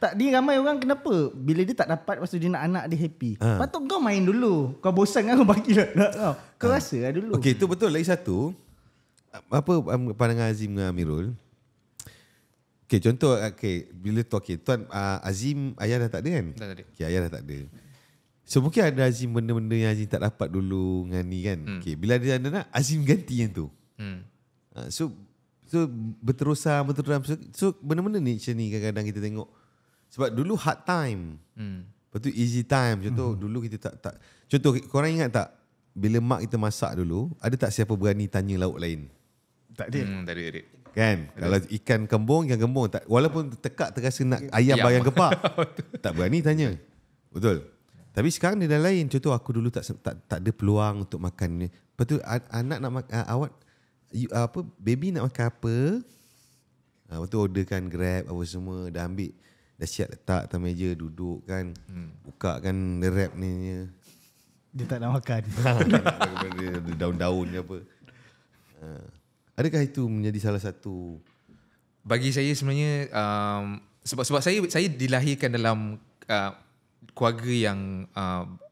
[SPEAKER 2] Tak, dia ramai orang kenapa bila dia tak dapat, lepas tu dia nak anak dia happy. Patut kau main dulu. Kau bosan kan, kau bagilah anak kau. Kau rasa lah dulu.
[SPEAKER 1] Okey, itu betul. Lagi satu, apa pandangan Azim dengan Amirul? Okey, contoh, bila tu tuan Azim ayah dah tak ada kan?
[SPEAKER 3] Dah tak ada.
[SPEAKER 1] Okey, ayah dah tak ada. So mungkin ada Azim benda-benda yang Azim tak dapat dulu dengan ni kan. Okey, bila dia ada nak, Azim ganti yang tu. So berterusan. So benda-benda ni macam ni kadang-kadang kita tengok. Sebab dulu hard time. Lepas tu easy time. Contoh dulu kita tak. Contoh korang ingat tak bila mak kita masak dulu, ada tak siapa berani tanya lauk lain?
[SPEAKER 2] Tak ada.
[SPEAKER 3] Tak ada.
[SPEAKER 1] Kan? Kalau ikan kembung tak, walaupun tekak terasa nak ayam bayang kepak, tak berani tanya. Betul. Tapi sekarang dia dah lain. Contoh aku dulu tak ada peluang untuk makan ni. Lepas tu anak nak makan, awak baby nak makan apa? Lepas tu orderkan Grab apa semua, dah ambil, dah siap letak atas meja, duduk kan, buka kan wrap ni.
[SPEAKER 2] Dia tak nak makan.
[SPEAKER 1] Daun-daun ni apa. Adakah itu menjadi salah satu?
[SPEAKER 3] Bagi saya sebenarnya sebab saya dilahirkan dalam keluarga yang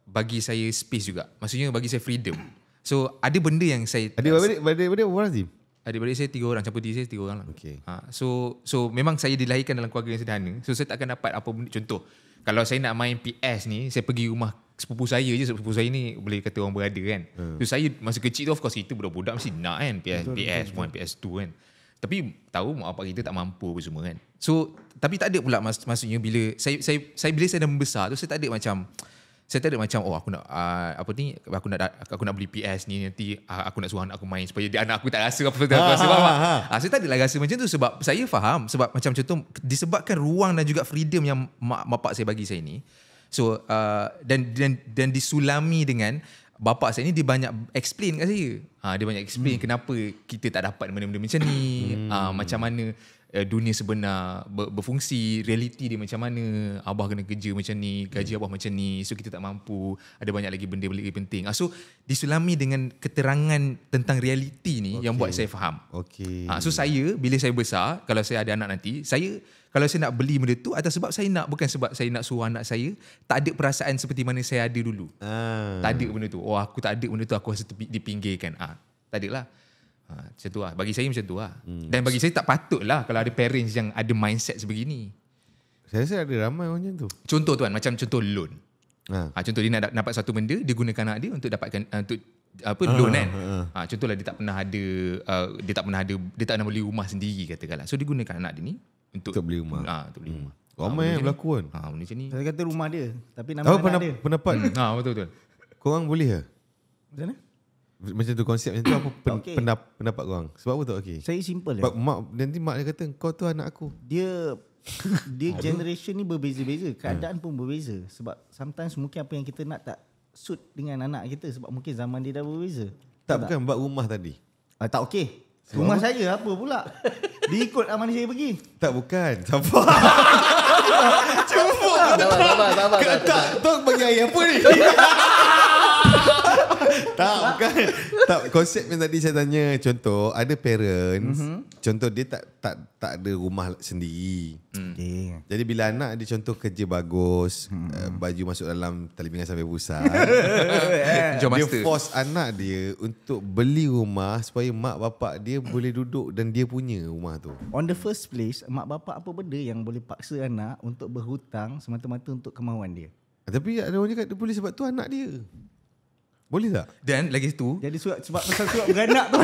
[SPEAKER 3] bagi saya space juga. Maksudnya bagi saya freedom. So ada benda yang saya
[SPEAKER 1] Adik-adik berapa Azim?
[SPEAKER 3] Adik-beradik saya 3 orang, campur diri saya 3 orang lah.
[SPEAKER 1] Okay.
[SPEAKER 3] So memang saya dilahirkan dalam keluarga yang sederhana. So saya tak akan dapat apa benda. Contoh, kalau saya nak main PS ni, saya pergi rumah sepupu saya je. Sepupu saya ni boleh kata orang berada kan. So saya masa kecil tu of course kita budak-budak mesti nak kan PS1, PS2 kan. Tapi tahu mak bapak kita tak mampu apa semua kan. So tapi tak ada pula maksudnya bila bila saya dah membesar tu, saya tak ada macam aku nak aku nak beli PS ni, nanti aku nak suruh anak aku main supaya anak aku tak rasa apa saya tak adalah rasa macam tu. Sebab saya faham, sebab macam contoh disebabkan ruang dan juga freedom yang mak bapak saya bagi saya ni. So dan disulami dengan bapak saya ni, dia banyak explain kat saya. Dia banyak explain kenapa kita tak dapat benda-benda macam ni, macam mana dunia sebenar berfungsi, realiti dia macam mana, abah kena kerja macam ni, gaji abah macam ni, so kita tak mampu, ada banyak lagi benda lagi penting. So disulami dengan keterangan tentang realiti ni yang buat saya faham. So saya bila saya besar, kalau saya ada anak nanti, kalau saya nak beli benda tu atas sebab saya nak, bukan sebab saya nak suruh anak saya tak ada perasaan seperti mana saya ada dulu. Tak ada benda tu. Aku tak ada benda tu, aku rasa dipinggirkan. Tak ada lah. Macam tu lah. Bagi saya macam tu lah. Dan bagi saya tak patut lah kalau ada parents yang ada mindset sebegini.
[SPEAKER 1] Saya rasa ada ramai orang macam tu.
[SPEAKER 3] Contoh tuan, macam contoh loan. Contoh dia nak dapat satu benda, dia gunakan anak dia untuk dapatkan loan kan. Contohlah dia tak pernah beli rumah sendiri katakanlah. So dia gunakan anak dia ni untuk
[SPEAKER 1] beli rumah.
[SPEAKER 3] Untuk beli rumah.
[SPEAKER 1] Ramai yang berlaku kan.
[SPEAKER 3] Benda macam ni.
[SPEAKER 2] Saya kata rumah dia, tapi nama anak dia.
[SPEAKER 1] Pendapat.
[SPEAKER 3] Betul.
[SPEAKER 1] Korang boleh ke?
[SPEAKER 2] Macam mana?
[SPEAKER 1] Macam tu konsep macam tu apa pendapat korang? Sebab apa tak okey?
[SPEAKER 2] Saya simple
[SPEAKER 1] Sebab nanti mak dia kata kau tu anak aku.
[SPEAKER 2] Dia generation ni berbeza-beza, keadaan pun berbeza. Sebab sometimes mungkin apa yang kita nak tak suit dengan anak kita, sebab mungkin zaman dia dah berbeza.
[SPEAKER 1] Bukan buat rumah tadi.
[SPEAKER 2] Tak okey. Rumah saya apa pula? Dia ikut mana saya pergi.
[SPEAKER 1] Tak, bukan. Sabar.
[SPEAKER 4] Sabar.
[SPEAKER 1] Tak bagi air apa ni? Tak, bukan. Tak, konsep yang tadi saya tanya, contoh ada parents, contoh dia tak ada rumah sendiri. Jadi bila anak dia contoh kerja bagus, baju masuk dalam tali pinggang sampai pusat, dia force anak dia untuk beli rumah supaya mak bapak dia boleh duduk dan dia punya rumah tu.
[SPEAKER 2] On the first place, mak bapak apa benda yang boleh paksa anak untuk berhutang semata-mata untuk kemahuan dia?
[SPEAKER 1] Tapi ada orang cakap dia boleh sebab tu anak dia. Boleh tak?
[SPEAKER 3] Dan lagi satu,
[SPEAKER 2] Jadi sebab pasal surat beranak tu.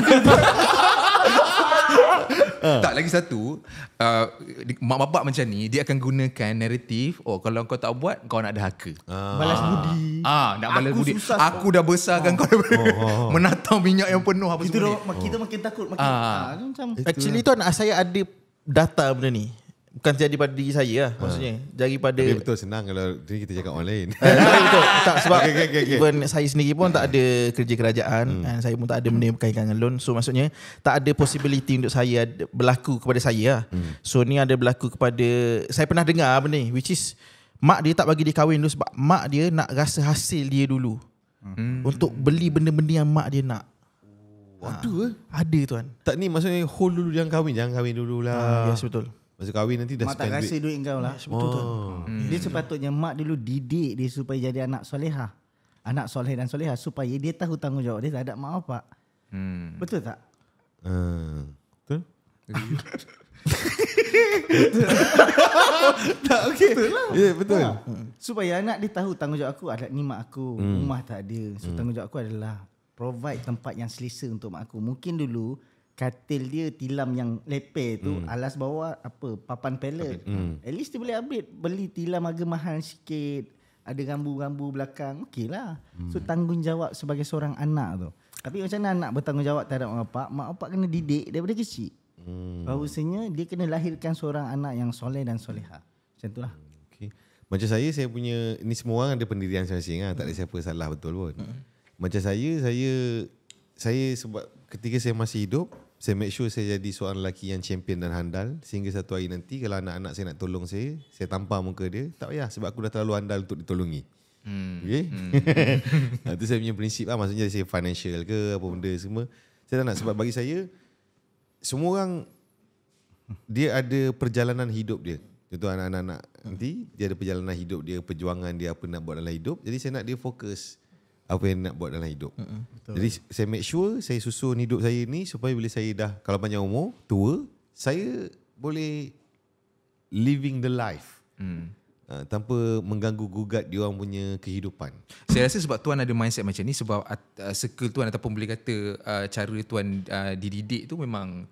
[SPEAKER 3] tak, lagi satu, mak bapak macam ni dia akan gunakan naratif, kalau kau tak buat kau nak derhaka.
[SPEAKER 2] Balas budi.
[SPEAKER 3] Nak balas
[SPEAKER 2] Aku
[SPEAKER 3] budi.
[SPEAKER 2] susah
[SPEAKER 3] Aku dah besarkan kau menatang minyak yang penuh apa semua.
[SPEAKER 2] Kita makin takut makin. Macam
[SPEAKER 5] Actually tuan, saya ada data benda ni. Bukan jadi pada diri saya lah maksudnya. Daripada
[SPEAKER 1] Tapi betul senang kalau ni kita cakap orang lain.
[SPEAKER 5] betul. Tak sebab
[SPEAKER 1] Okay.
[SPEAKER 5] even saya sendiri pun tak ada kerja kerajaan, saya pun tak ada benda yang berkaitan dengan loan. So maksudnya tak ada possibility untuk saya berlaku kepada saya lah. So ni ada berlaku kepada, saya pernah dengar benda ni, which is mak dia tak bagi dia kahwin dulu sebab mak dia nak rasa hasil dia dulu. Untuk beli benda-benda yang mak dia nak. Ada tuan.
[SPEAKER 1] Tak ni maksudnya hold dulu jangan kahwin dululah.
[SPEAKER 5] Yes betul.
[SPEAKER 1] Masa kahwin nanti dah
[SPEAKER 2] Mak tak
[SPEAKER 1] spend
[SPEAKER 2] rasa duit kau lah.
[SPEAKER 5] Betul tuan.
[SPEAKER 2] Dia sepatutnya mak dulu didik dia supaya jadi anak solehah. Anak soleh dan solehah supaya dia tahu tanggungjawab dia terhadap mak bapak. Betul tak?
[SPEAKER 1] Betul? Tak okey. Ya betul.
[SPEAKER 2] Supaya anak dia tahu tanggungjawab aku adalah ni mak aku, rumah tak ada. So tanggungjawab aku adalah provide tempat yang selesa untuk mak aku. Mungkin dulu katil dia tilam yang leper tu, alas bawah apa papan pallet. At least dia boleh upgrade, beli tilam harga mahal sikit, ada rambu-rambu belakang. Okeylah. So tanggungjawab sebagai seorang anak tu. Tapi macam mana anak bertanggungjawab terhadap mak bapak kena didik daripada kecil. Bahawasanya dia kena lahirkan seorang anak yang soleh dan solehah. Macam itulah.
[SPEAKER 1] Okay. Macam saya punya, ni semua orang ada pendirian masing-masing lah. Tak ada siapa salah betul pun. Macam saya sebab ketika saya masih hidup, saya make sure saya jadi seorang lelaki yang champion dan handal. Sehingga satu hari nanti kalau anak-anak saya nak tolong saya tampar muka dia. Tak payah sebab aku dah terlalu handal untuk ditolongi. Okay? Itu saya punya prinsip lah. Maksudnya saya financial ke apa benda semua. Saya tak nak sebab bagi saya, semua orang dia ada perjalanan hidup dia. Contoh anak-anak nanti dia ada perjalanan hidup dia, perjuangan dia, apa nak buat dalam hidup. Jadi saya nak dia fokus apa yang nak buat dalam hidup. Jadi saya make sure saya susun hidup saya ni supaya bila saya dah kalau panjang umur, tua, saya boleh living the life. Tanpa mengganggu gugat dia orang punya kehidupan.
[SPEAKER 3] Saya rasa sebab tuan ada mindset macam ni sebab circle tuan ataupun boleh kata cara tuan dididik tu memang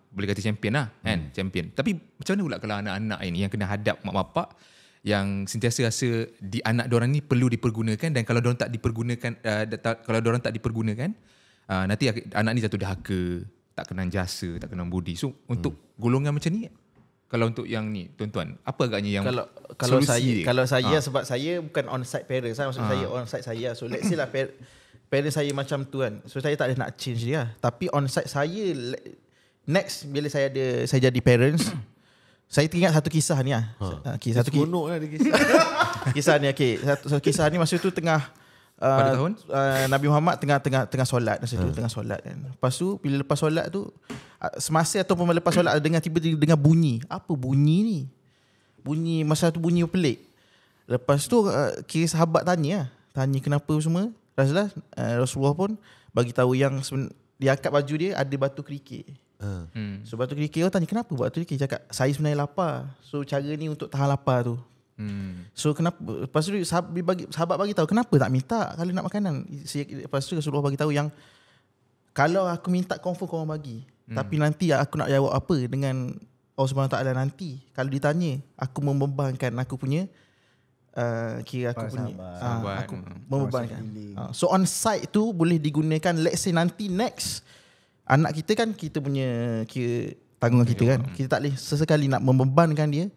[SPEAKER 3] boleh kata champion lah kan, champion. Tapi macam mana pula kalau anak-anak ini yang kena hadap mak bapak yang sentiasa rasa di anak diorang ni perlu dipergunakan, dan kalau diorang tak dipergunakan nanti anak ni jatuh dahaka, tak kenang jasa, tak kenang budi. So untuk golongan macam ni, kalau untuk yang ni tuan-tuan, apa agaknya yang
[SPEAKER 5] kalau saya sebab saya bukan on-site parents, maksud saya on-site saya. So let's say lah parents saya macam tu kan. So saya tak ada nak change dia. Tapi on-site saya next bila saya jadi parents, saya teringat satu kisah ni lah. Satu
[SPEAKER 1] Seronok lah dia kisah.
[SPEAKER 5] kisah ni satu kisah ni masa tu tengah
[SPEAKER 3] pada tahun
[SPEAKER 5] Nabi Muhammad tengah solat masa tu, tengah solat kan. Lepas tu bila lepas solat tu, semasa ataupun lepas solat dengar tiba-tiba dengar bunyi. Apa bunyi ni? Bunyi masa tu bunyi pelik. Lepas tu kira sahabat tanya kenapa semua. Rasulullah pun bagi tahu yang dia angkat baju dia ada batu kerikil. So batu kerikil, orang tanya kenapa batu kerikil, cakap saya sebenarnya lapar. So cara ni untuk tahan lapar tu. So kenapa, lepas tu sahabat bagi tahu kenapa tak minta kalau nak makanan. Lepas tu Rasulullah bagi tahu yang kalau aku minta confirm kau orang bagi. Tapi nanti aku nak jawab apa dengan Allah Subhanahu Taala nanti. Kalau ditanya, aku membebankan aku punya kira aku punya aku membebankan. So on site tu boleh digunakan, let's say nanti next anak kita kan kita punya kira tanggungan kita kan. Kita tak boleh sesekali nak membebankan dia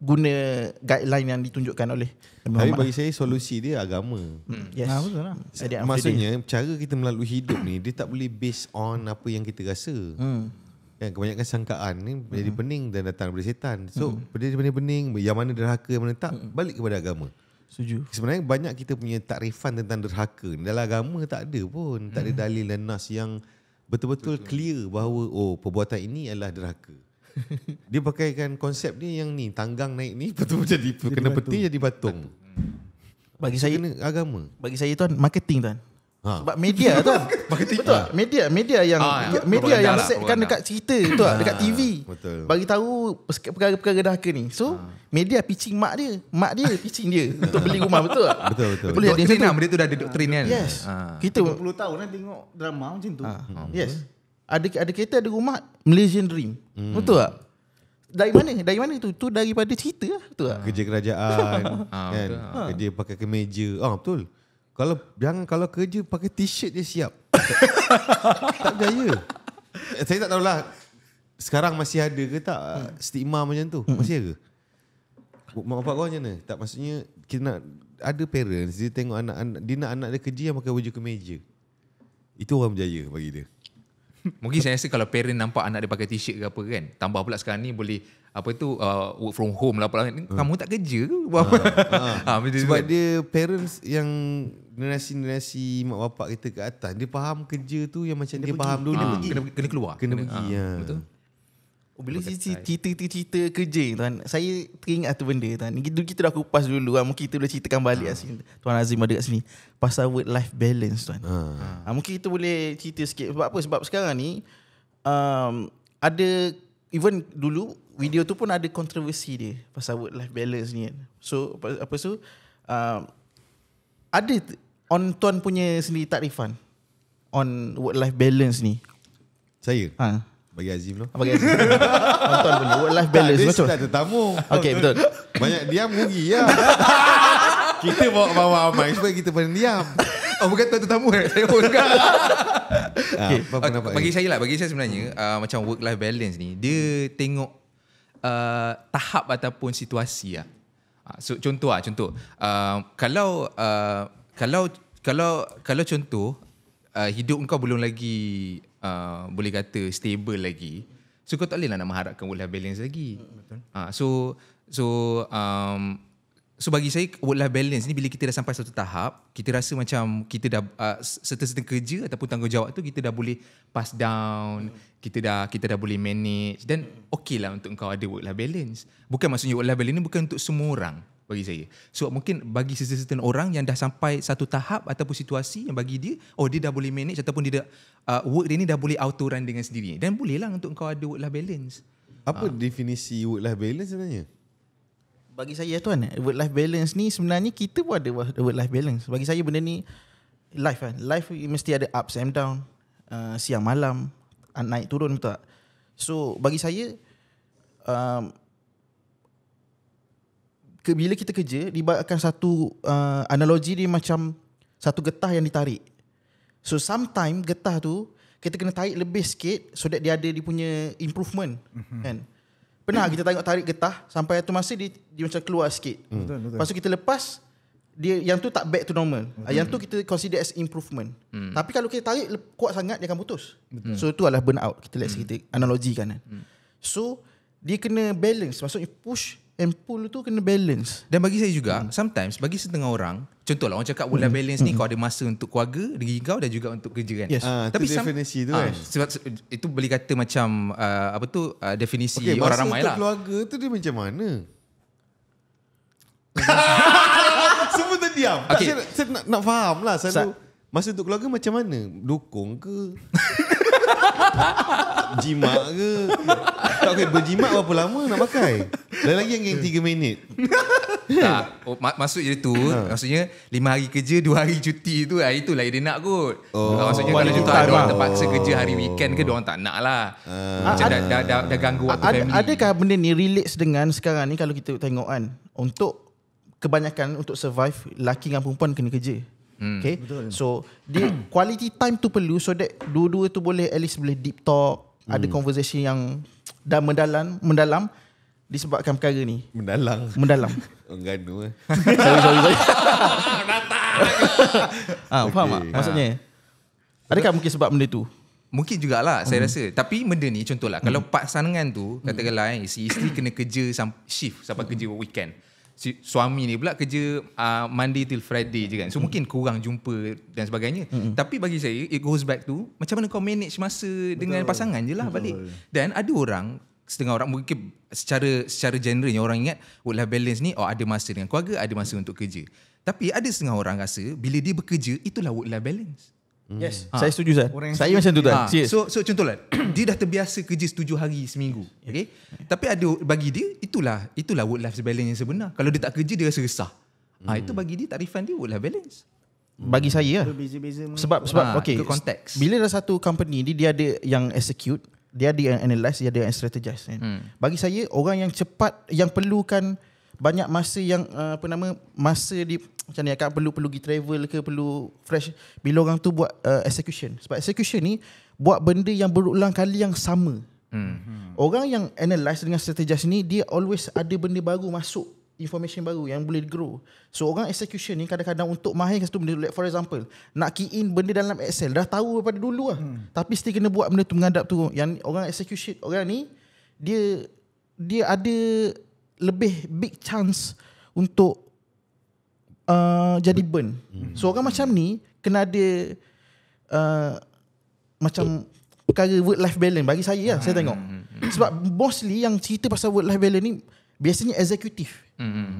[SPEAKER 5] guna guideline yang ditunjukkan oleh
[SPEAKER 1] Tapi bagi saya solusi dia agama.
[SPEAKER 5] Yes.
[SPEAKER 2] Betul lah.
[SPEAKER 1] Maksudnya cara kita melalui hidup ni dia tak boleh based on apa yang kita rasa. Kan kebanyakan sangkaan ni jadi pening dan datang daripada setan. So benda pening yang mana derhaka, yang mana tak, balik kepada agama.
[SPEAKER 5] Setuju.
[SPEAKER 1] Sebenarnya banyak kita punya takrifan tentang derhaka ni dalam agama tak ada pun. Tak ada dalil dan nas yang betul-betul clear bahawa perbuatan ini adalah derhaka. Dia pakaikan konsep dia yang ni, tanggang naik ni betul jadi kena peti jadi batung.
[SPEAKER 5] Bagi saya
[SPEAKER 1] agama.
[SPEAKER 5] Bagi saya tuan marketing tuan. Sebab media tuan. Marketing betul. Media yang setkan dekat cerita tu dekat TV.
[SPEAKER 1] Betul.
[SPEAKER 5] Bagi tahu perkara-perkara derhaka ni. So media pitching mak dia pitching dia untuk beli rumah, betul tak?
[SPEAKER 1] Betul.
[SPEAKER 3] boleh doktrin lah, benda tu dah ada doktrin kan.
[SPEAKER 5] Yes. Kita
[SPEAKER 2] 30 tahun dah tengok drama macam tu.
[SPEAKER 5] Yes. Ada kereta, ada rumah, Malaysian Dream. Betul tak? Dari mana tu? Tu daripada cerita lah. Betul tak?
[SPEAKER 1] Kerja kerajaan kan. Kerja pakai kemeja. Betul. Kalau kerja pakai t-shirt dia siap. Tak berjaya. Saya tak tahulah sekarang masih ada ke tak stigma macam tu? Masih ada? Mak bapak kau macam mana? Tak, maksudnya kita nak ada parents dia tengok anak-anak, dia nak anak dia kerja yang pakai baju kemeja. Itu orang berjaya bagi dia.
[SPEAKER 3] Mungkin saya rasa kalau parent nampak anak dia pakai t-shirt ke apa kan, tambah pula sekarang ni boleh work from home lah pula. Kamu tak kerja ke? Buat apa?
[SPEAKER 1] Sebab dia parents yang generasi mak bapak kita ke atas, dia faham kerja tu yang macam dia faham dulu.
[SPEAKER 3] kena keluar.
[SPEAKER 1] Kena pergi.
[SPEAKER 3] Betul.
[SPEAKER 5] Bila cerita kerja tuan, saya teringat tu benda tuan. Kita dah kupas dulu kan. Mungkin kita boleh ceritakan balik kat sini. Tuan Azim ada kat sini pasal work life balance tuan. Mungkin kita boleh cerita sikit. Sebab apa? Sebab sekarang ni ada, even dulu video tu pun ada kontroversi dia pasal work life balance ni kan. So ada on tuan punya sendiri takrifan on work life balance ni.
[SPEAKER 1] Saya bagi Azim tu.
[SPEAKER 5] Apa kata? Tuan punya work life balance
[SPEAKER 1] Dia
[SPEAKER 5] macam.
[SPEAKER 1] sudah tetamu.
[SPEAKER 5] Okey, betul.
[SPEAKER 1] Banyak diam rugi lah. Kita bawa Amai supaya kita pandang diam.
[SPEAKER 3] Oh, bukan tuan tetamu saya pun juga.
[SPEAKER 1] Apa pendapat
[SPEAKER 3] Bagi saya sebenarnya macam work life balance ni dia tengok tahap ataupun situasi lah. So contoh kalau contoh hidup kau belum lagi boleh kata stable lagi, so kau tak boleh lah nak mengharapkan work life balance lagi. Betul. So bagi saya work life balance ni bila kita dah sampai satu tahap, kita rasa macam kita dah certain kerja ataupun tanggungjawab tu kita dah boleh pass down, kita dah boleh manage, dan okey lah untuk kau ada work life balance. Bukan maksudnya work life balance ni bukan untuk semua orang bagi saya. So mungkin bagi certain orang yang dah sampai satu tahap ataupun situasi yang bagi dia dia dah boleh manage ataupun dia dah work dia ni dah boleh auto run dengan sendiri, dan boleh lah untuk kau ada work life balance.
[SPEAKER 1] Apa definisi work life balance sebenarnya?
[SPEAKER 5] Bagi saya tuan, work life balance ni sebenarnya kita pun ada work life balance. Bagi saya benda ni life kan. Life mesti ada ups and down, siang malam, naik turun, betul tak? So bagi saya bila kita kerja, dibuatkan satu analogi dia macam satu getah yang ditarik. So sometimes getah tu kita kena tarik lebih sikit so that dia ada dia punya improvement, kan? Pernah kita tengok tarik getah sampai satu masa dia macam keluar sikit.
[SPEAKER 2] Betul.
[SPEAKER 5] Lepas tu kita lepas, dia yang tu tak back to normal. Yang tu kita consider as improvement. Tapi kalau kita tarik kuat sangat, dia akan putus. So itu adalah burnout. Kita kita analogikan kan. So dia kena balance. Maksudnya push and pull tu kena balance.
[SPEAKER 3] Dan bagi saya juga, sometimes bagi setengah orang, contohlah orang cakap work life balance ni kau ada masa untuk keluarga diri kau dan juga untuk kerja kan.
[SPEAKER 5] Yes.
[SPEAKER 3] Tapi
[SPEAKER 1] definisi tu kan.
[SPEAKER 3] sebab itu boleh kata macam definisi
[SPEAKER 1] Okay,
[SPEAKER 3] orang
[SPEAKER 1] masa
[SPEAKER 3] ramai
[SPEAKER 1] untuk
[SPEAKER 3] lah.
[SPEAKER 1] keluarga tu dia macam mana? Semua terdiam.
[SPEAKER 3] Okay.
[SPEAKER 1] Saya nak faham lah selalu. Masa untuk keluarga macam mana? Dukung ke? Jimat ke? Tak, okay, berjimat berapa lama nak pakai? Lain lagi yang 3 minit.
[SPEAKER 3] Tak, maksud je tu, maksudnya 5 hari kerja, 2 hari cuti tu, itulah yang dia nak kot. Maksudnya kalau contoh ada orang terpaksa kerja hari weekend ke, diorang tak nak lah. Macam dah ganggu waktu family.
[SPEAKER 5] Adakah benda ni relates dengan sekarang ni kalau kita tengok kan, untuk kebanyakan untuk survive, lelaki dengan perempuan kena kerja. Okay? So dia quality time tu perlu so that dua-dua tu boleh at least boleh deep talk, ada conversation yang dah mendalam disebabkan perkara ni. Mendalam.
[SPEAKER 1] Ganu
[SPEAKER 5] Sorry. Faham tak maksudnya? Adakah mungkin sebab benda tu?
[SPEAKER 3] Mungkin jugalah saya rasa. Tapi benda ni contohlah kalau pasangan tu katakanlah si isteri kena kerja shift sampai kerja weekend. Si suami ni pula kerja Monday till Friday je kan. So mungkin kurang jumpa dan sebagainya. Tapi bagi saya it goes back to macam mana kau manage masa dengan pasangan je lah balik. Dan ada orang, setengah orang mungkin secara generalnya orang ingat work life balance ni ada masa dengan keluarga, ada masa untuk kerja. Tapi ada setengah orang rasa bila dia bekerja itulah work life balance.
[SPEAKER 5] Yes, saya setuju Zat. Saya macam tu Zat.
[SPEAKER 3] So contohlah dia dah terbiasa kerja 7 hari seminggu. Okay? Tapi ada bagi dia itulah work life balance yang sebenar. Kalau dia tak kerja dia rasa resah. Itu bagi dia takrifan dia work life balance.
[SPEAKER 5] Bagi saya
[SPEAKER 2] Berbeza-beza
[SPEAKER 5] sebab okay,
[SPEAKER 3] ke konteks.
[SPEAKER 5] bila dah satu company ni dia ada yang execute, dia ada yang analyse, dia ada yang strategize kan. Bagi saya orang yang cepat yang perlukan banyak masa yang masa di macam ni akan perlu pergi travel ke, perlu fresh, bila orang tu buat execution. Sebab execution ni buat benda yang berulang kali yang sama. Orang yang analyse dengan strategis ni, dia always ada benda baru masuk, information baru yang boleh grow. So orang execution ni kadang-kadang untuk mahir satu benda, like for example, nak key in benda dalam Excel dah tahu daripada dulu lah. Tapi still kena buat benda tu, mengadap tu. Yang orang execution, orang ni dia ada lebih big chance untuk jadi burn. So orang macam ni kena ada macam perkara work life balance bagi saya lah, saya tengok. Sebab mostly yang cerita pasal work life balance ni biasanya eksekutif.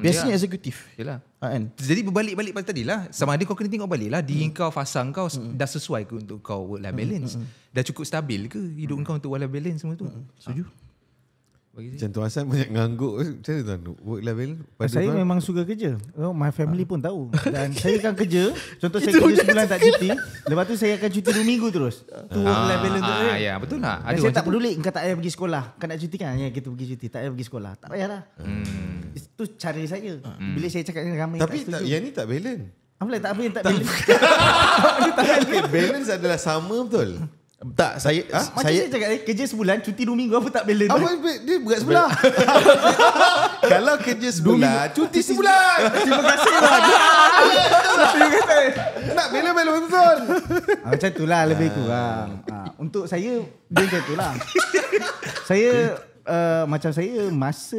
[SPEAKER 5] Biasanya eksekutif.
[SPEAKER 3] Yalah.
[SPEAKER 5] Kan?
[SPEAKER 3] Jadi berbalik-balik pada tadi lah. Sama ada kau kena tengok balik lah. Diri kau, fasa kau dah sesuai ke untuk kau work life balance? Dah cukup stabil ke hidup kau untuk work life balance semua tu? Setuju? Bagi saya.
[SPEAKER 1] Macam Tuan Hassan banyak ngangguk. Macam mana Tuan? Work life balance?
[SPEAKER 2] Saya memang suka kerja. My family pun tahu. Dan saya akan kerja. Contoh saya kerja sebulan tak cuti. Lepas tu saya akan cuti 2 minggu terus. Tu work life balance tu.
[SPEAKER 3] Ya, betul lah.
[SPEAKER 2] Dan saya tak peduli kau tak payah pergi sekolah. Kau nak cuti kan? Ya, kita pergi cuti. Tak payah pergi sekolah. Tak payah lah. Itu cara saya. Bila saya cakap dengan ramai
[SPEAKER 1] Tapi
[SPEAKER 2] tak setuju.
[SPEAKER 1] yang ni tak balance.
[SPEAKER 2] Apa yang tak balance?
[SPEAKER 1] Balance adalah sama betul.
[SPEAKER 5] Tak, saya
[SPEAKER 2] Macam saya cakap kerja sebulan, cuti 2 minggu, apa tak balance?
[SPEAKER 1] Dia berat sebelah. Kalau kerja sebulan, cuti sebulan.
[SPEAKER 2] Terima kasih lah. Terima kasih.
[SPEAKER 1] Nak balance betul.
[SPEAKER 2] Macam itulah lebih kurang. Untuk saya, dia macam itulah. Saya, macam saya, masa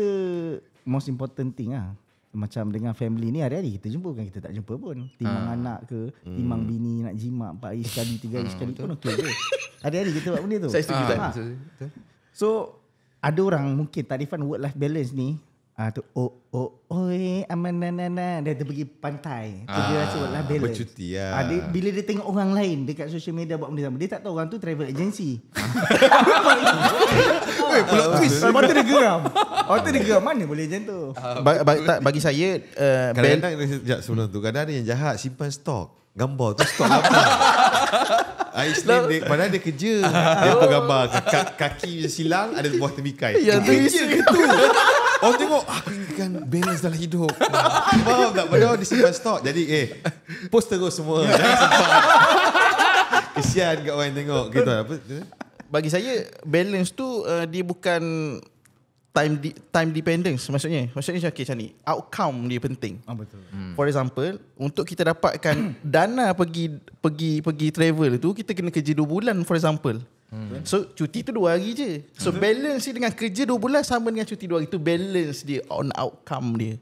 [SPEAKER 2] most important thing lah. Macam dengan family ni hari-hari kita jumpa, bukan kita tak jumpa pun. Timang anak ke, timang bini nak jimat 4 hari sekali, 3 hari sekali pun okey je. Hari-hari kita buat benda tu.
[SPEAKER 5] Saya setuju tak?
[SPEAKER 2] So ada orang mungkin tarifan work life balance ni dia pergi pantai. Dia rasa work life balance.
[SPEAKER 1] Bercuti lah.
[SPEAKER 2] Bila dia tengok orang lain dekat social media buat benda sama, dia tak tahu orang tu travel agency.
[SPEAKER 3] Plot twist.
[SPEAKER 2] Lepas tu dia geram. Mana boleh macam tu?
[SPEAKER 5] Bagi saya
[SPEAKER 1] Kadang-kadang sekejap sebelum tu, kadang ada yang jahat simpan stok. Gambar tu stok apa? Islam dia, padahal dia kerja. Dia pun gambar kaki silang, ada buah tembikai.
[SPEAKER 5] Yang tu
[SPEAKER 1] kerja ke tu? Orang tengok, aku inginkan balance dalam hidup. Faham tak? Padahal dia simpan stok. Jadi post terus semua. Jangan simpan. Kesian kat orang yang tengok. Gitu apa?
[SPEAKER 5] Bagi saya balance tu dia bukan time dependence maksudnya macam ni, outcome dia penting.
[SPEAKER 2] Betul.
[SPEAKER 5] For example, untuk kita dapatkan dana pergi travel tu, kita kena kerja 2 bulan for example. So cuti tu 2 hari je. So balance dia dengan kerja 2 bulan sama dengan cuti 2 hari tu, balance dia on outcome dia.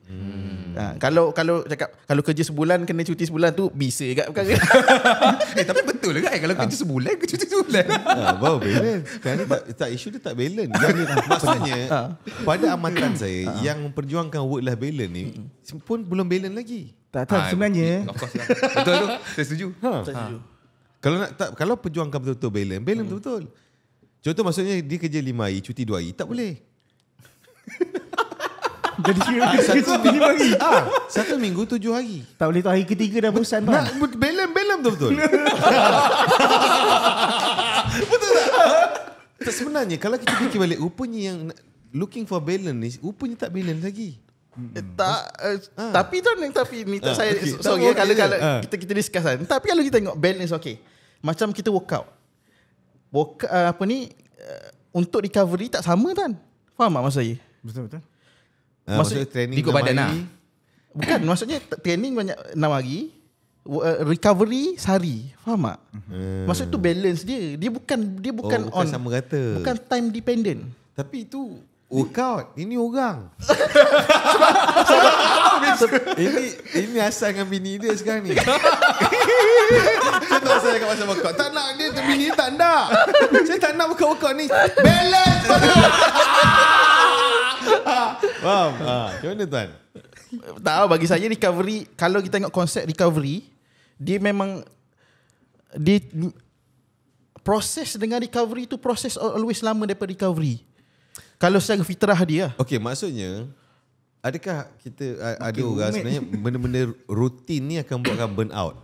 [SPEAKER 5] Kalau cakap kalau kerja sebulan kena cuti sebulan tu bisa kat perkara.
[SPEAKER 3] Tapi betul lah kan, kalau kerja sebulan ke cuti sebulan.
[SPEAKER 1] Baru balance. Sekarang ni tak isu dia tak balance. Maksudnya pada amatan saya yang memperjuangkan work life balance ni pun belum balance lagi.
[SPEAKER 2] Tak sebenarnya.
[SPEAKER 3] Of course lah. Betul tu. Saya setuju.
[SPEAKER 5] Saya setuju.
[SPEAKER 1] Kalau perjuangkan betul-betul balance betul-betul. Contoh maksudnya dia kerja 5 hari, cuti 2 hari, tak boleh.
[SPEAKER 2] Jadi cuti 5 hari.
[SPEAKER 1] Satu minggu 7 hari.
[SPEAKER 2] Tak boleh tu hari ketiga dah bosan bang.
[SPEAKER 1] Nak balance betul-betul. Betul tak? Tak sebenarnya kalau kita fikir balik, rupanya yang looking for balance ni rupanya tak balance lagi.
[SPEAKER 5] Tapi ni tak saya
[SPEAKER 1] okay.
[SPEAKER 5] sorry
[SPEAKER 1] Tak,
[SPEAKER 5] kalau
[SPEAKER 1] okay.
[SPEAKER 5] kita discuss kan. Tapi kalau kita tengok balance macam kita workout untuk recovery tak sama kan. Faham tak maksud saya?
[SPEAKER 2] Betul.
[SPEAKER 1] Maksudnya training
[SPEAKER 3] ikut badan lah.
[SPEAKER 5] Bukan, maksudnya training banyak 6 hari, recovery sehari. Faham tak? Maksud tu balance dia. Dia bukan on
[SPEAKER 1] sama rata.
[SPEAKER 5] bukan time dependent.
[SPEAKER 1] Tapi itu workout. Ini orang. ini asal dengan bini dia sekarang ni. Contoh saya kat pasal workout. Tak nak dia, bini dia tak nak. Saya tak nak workout ni. Balance. Faham? Macam mana tuan?
[SPEAKER 5] Tak, bagi saya recovery, kalau kita tengok konsep recovery, dia memang proses dengan recovery tu proses always lama daripada recovery. Kalau secara fitrah dia.
[SPEAKER 1] Okey, maksudnya adakah kita ada orang sebenarnya benda-benda rutin ni akan buatkan burn out?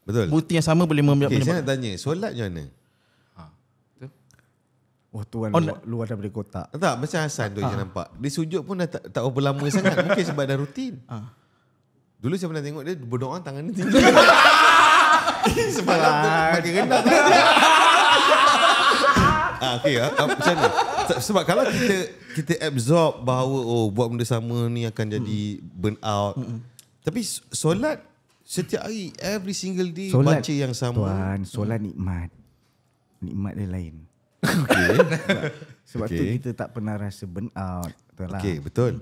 [SPEAKER 1] Betul?
[SPEAKER 5] Bukti yang sama boleh
[SPEAKER 1] Okey, saya nak tanya, solat macam mana?
[SPEAKER 2] Tuan luar daripada kotak.
[SPEAKER 1] Tak, macam Hassan tu yang nampak. Dia sujud pun dah tak berapa lama sangat. Mungkin sebab dah rutin. Dulu saya pernah tengok dia berdoa tangan dia tinggi. Semalam tu makin rendah. Okay, macam mana? Sebab kalau kita absorb bahawa buat benda sama ni akan jadi burn out. Tapi solat setiap hari, every single day
[SPEAKER 2] Solat,
[SPEAKER 1] baca yang sama.
[SPEAKER 2] Tuan, solat nikmat. Nikmat dia lain.
[SPEAKER 1] Okay.
[SPEAKER 2] Sebab tu kita tak pernah rasa burn out. Betul lah.
[SPEAKER 1] Okay, betul.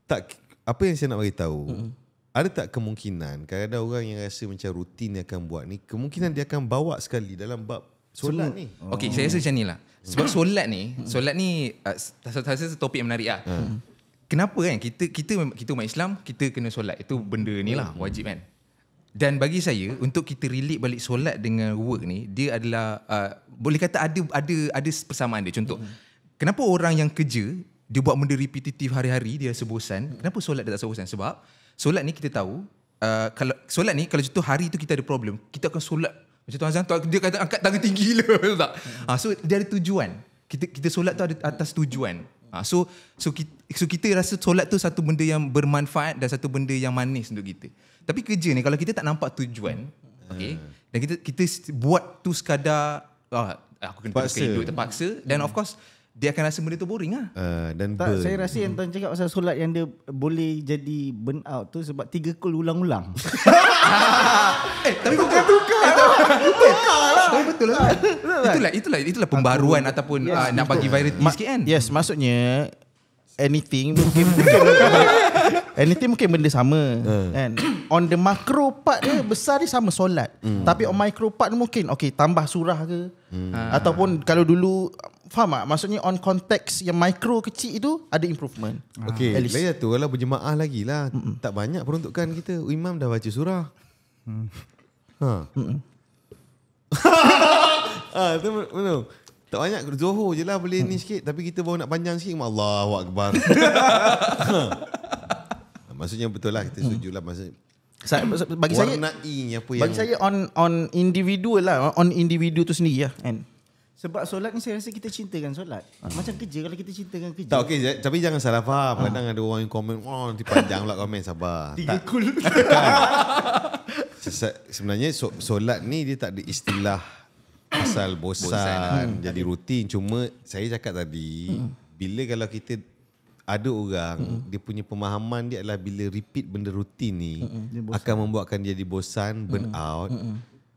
[SPEAKER 1] Tak, apa yang saya nak bagi tahu, ada tak kemungkinan kadang-kadang orang yang rasa macam rutin yang akan buat ni, kemungkinan dia akan bawa sekali dalam bab solat ni.
[SPEAKER 3] Okey, saya rasa macam ni lah. Sebab solat ni satu topik yang menarik lah. Kenapa kan kita umat Islam, kita kena solat. Itu benda ni lah, wajib kan. Dan bagi saya, untuk kita relate balik solat dengan work ni, dia adalah boleh kata ada persamaan dia. Contoh, kenapa orang yang kerja dia buat benda repetitif hari-hari, dia rasa bosan. Kenapa solat dia tak rasa bosan? Sebab solat ni kita tahu, kalau solat ni kalau contoh hari tu kita ada problem, kita akan solat macam Tuan Azan tu, dia kata angkat tangan tinggi gila, betul tak? So dia ada tujuan. Kita solat tu ada atas tujuan. So kita rasa solat tu satu benda yang bermanfaat dan satu benda yang manis untuk kita. Tapi kerja ni kalau kita tak nampak tujuan, okay, dan kita buat tu sekadar aku kena teruskan hidup terpaksa, dan of course dia akan rasa benda tu boring lah.
[SPEAKER 1] Dan
[SPEAKER 2] Tak, saya rasa yang Tuan cakap pasal solat yang dia boleh jadi burn out tu sebab 3 call ulang-ulang.
[SPEAKER 3] Tapi tukar lah. Tapi betul lah. Itulah pembaruan ataupun nak bagi variety sikit kan.
[SPEAKER 5] Yes, maksudnya anything mungkin benda sama kan. On the macro part dia besar dia sama solat. Tapi on micro part mungkin tambah surah ke ataupun kalau dulu faham tak? Maksudnya on konteks yang micro kecil itu ada improvement.
[SPEAKER 1] Okay, lagi satu kalau berjemaah lagi lah. Tak banyak peruntukan kita. Imam dah baca surah. Tu betul. Tak banyak, Zohor je lah boleh ni sikit. Tapi kita baru nak panjang sikit, Allahu Akbar. Maksudnya betul lah, kita setuju lah. Maksudnya
[SPEAKER 5] Bagi saya
[SPEAKER 1] apa yang
[SPEAKER 5] bagi saya on individual lah, on individu tu sendiri lah kan.
[SPEAKER 2] Sebab solat ni saya rasa kita cintakan solat. Macam kerja, kalau kita cintakan kerja.
[SPEAKER 1] tak, okay, tapi jangan salah faham. Kadang ada orang yang komen, nanti panjang pula komen, sabar.
[SPEAKER 2] 3 cool.
[SPEAKER 1] Sebenarnya solat ni dia tak ada istilah asal bosan jadi rutin. Cuma saya cakap tadi, bila kalau kita ada orang dia punya pemahaman dia adalah bila repeat benda rutin ni akan membuatkan dia jadi bosan, burn out.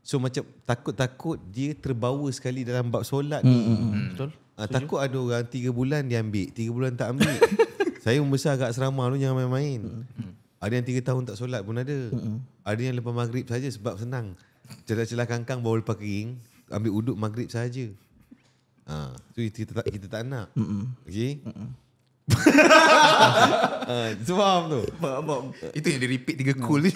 [SPEAKER 1] So macam takut-takut dia terbawa sekali dalam bab solat ni.
[SPEAKER 5] Betul.
[SPEAKER 1] Takut ada orang 3 bulan dia ambil, 3 bulan tak ambil. Saya membesar kat asrama tu, jangan main-main. Ada yang 3 tahun tak solat pun ada. Ada yang lepas maghrib saja sebab senang. Celah-celah kangkang bawa lepas kering, ambil uduk maghrib saja. So kita tak nak. Okey. Faham tu?
[SPEAKER 3] Itu yang dia repeat 3 cool ni.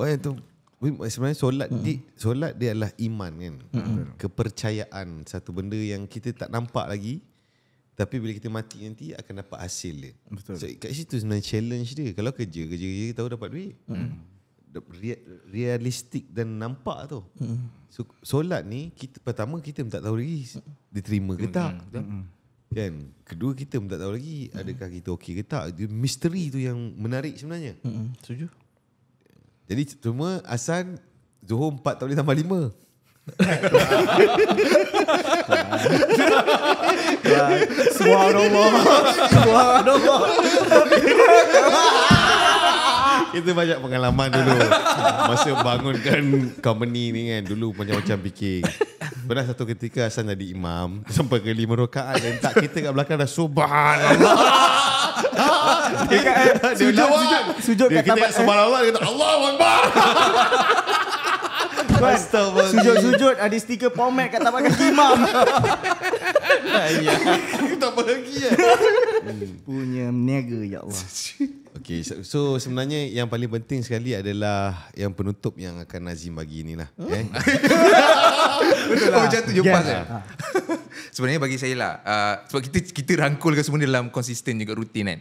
[SPEAKER 1] Tu sebenarnya solat dia adalah iman kan. Kepercayaan, satu benda yang kita tak nampak lagi, tapi bila kita mati nanti akan dapat hasil dia. Betul. So, kat situ sebenarnya challenge dia. Kalau kerja tahu dapat duit. Realistik dan nampak tu. So, solat ni pertama kita pun tak tahu lagi diterima ke tak. Kan? Kedua kita pun tak tahu lagi adakah kita okey ke tak. Misteri tu yang menarik sebenarnya.
[SPEAKER 5] Setuju.
[SPEAKER 1] Jadi cuma Hasan Zuhur 4 tak boleh tambah 5.
[SPEAKER 2] Subhanallah.
[SPEAKER 1] Kita banyak pengalaman dulu masa bangunkan company ni kan. Dulu macam-macam fikir. Pernah satu ketika Hasan jadi imam sampai ke 5 rakaat dan tak kita kat belakang dah subhanallah. Dia
[SPEAKER 2] Sujud kat
[SPEAKER 1] kita
[SPEAKER 2] tapak.
[SPEAKER 1] subhanallah, dia kata Allahu Akbar.
[SPEAKER 2] Sujud ada stiker pomet kat tapak kaki imam.
[SPEAKER 1] Tak pergi kan.
[SPEAKER 2] Punya meniaga, ya Allah.
[SPEAKER 1] Okay, so sebenarnya yang paling penting sekali adalah yang penutup yang akan Nazim bagi ni lah.
[SPEAKER 3] Betul lah. Macam tu je pas kan. Sebenarnya bagi saya lah, sebab kita rangkulkan semua dalam konsisten juga rutin kan.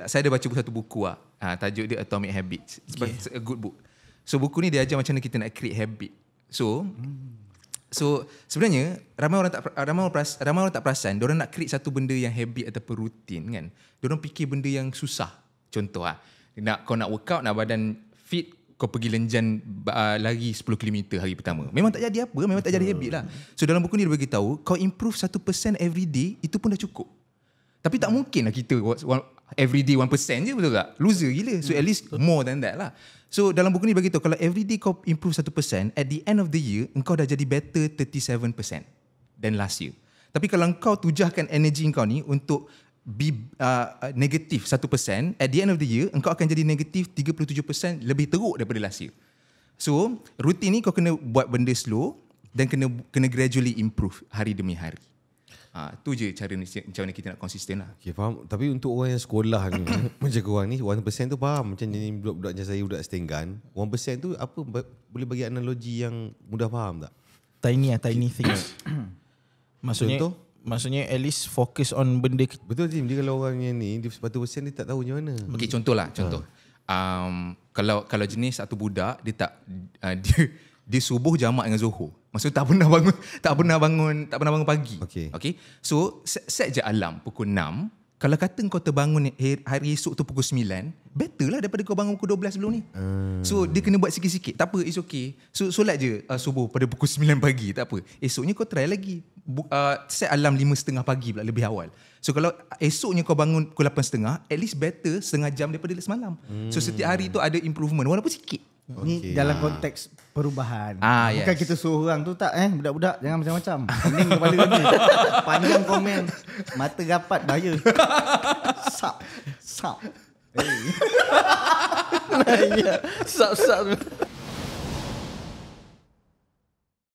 [SPEAKER 3] Saya ada baca satu buku lah. Tajuk dia Atomic Habits. It's a good book. So buku ni dia ajar macam mana kita nak create habit. So sebenarnya ramai orang tak perasan, diorang nak create satu benda yang habit ataupun rutin kan. Diorang fikir benda yang susah. Contoh kau nak workout, nak badan fit, kau pergi Lenjan lari 10 km hari pertama. Memang tak jadi apa, memang tak jadi habit lah. So dalam buku ni dia bagi tahu kau improve 1% every day, itu pun dah cukup. Tapi tak mungkin lah kita every day 1% je, betul tak? Loser gila. So at least more than that lah. So dalam buku ni bagi tahu kalau every day kau improve 1%, at the end of the year engkau dah jadi better 37% than last year. Tapi kalau engkau tujahkan energi engkau ni untuk be negatif 1%, at the end of the year engkau akan jadi negatif 37% lebih teruk daripada last year. So rutin ni kau kena buat benda slow dan kena gradually improve hari demi hari. Tu je cara macam mana kita nak konsisten lah.
[SPEAKER 1] Okay, faham. Tapi untuk orang yang sekolah ni macam korang ni 1% tu faham. Macam ni budak-budak macam saya, budak Stenggan, 1% tu apa, boleh bagi analogi yang mudah faham tak?
[SPEAKER 5] Tiny things. Maksudnya at least focus on benda.
[SPEAKER 1] Betul Jim, dia kalau orang yang ni dia 1% dia tak tahu macam mana.
[SPEAKER 3] Okey, contoh. Kalau jenis satu budak dia tak dia subuh jamak dengan Zuhur. Maksudnya tak pernah bangun pagi. Okey. So set je alarm pukul 6. Kalau kata kau terbangun hari esok tu pukul 9, better lah daripada kau bangun pukul 12 sebelum ni. So dia kena buat sikit-sikit. Tak apa, it's okay. So solat je subuh pada pukul 9 pagi, tak apa. Esoknya kau try lagi. Set alarm 5.30 pagi pula, lebih awal. So kalau esoknya kau bangun pukul 8.30, at least better setengah jam daripada semalam. So setiap hari tu ada improvement walaupun sikit.
[SPEAKER 2] Ni dalam konteks perubahan. Bukan
[SPEAKER 3] Yes.
[SPEAKER 2] kita suruh orang tu tak budak-budak jangan macam-macam. Pening kepala kami. Panjang komen, mata rapat bahaya. Sap.
[SPEAKER 5] Sap.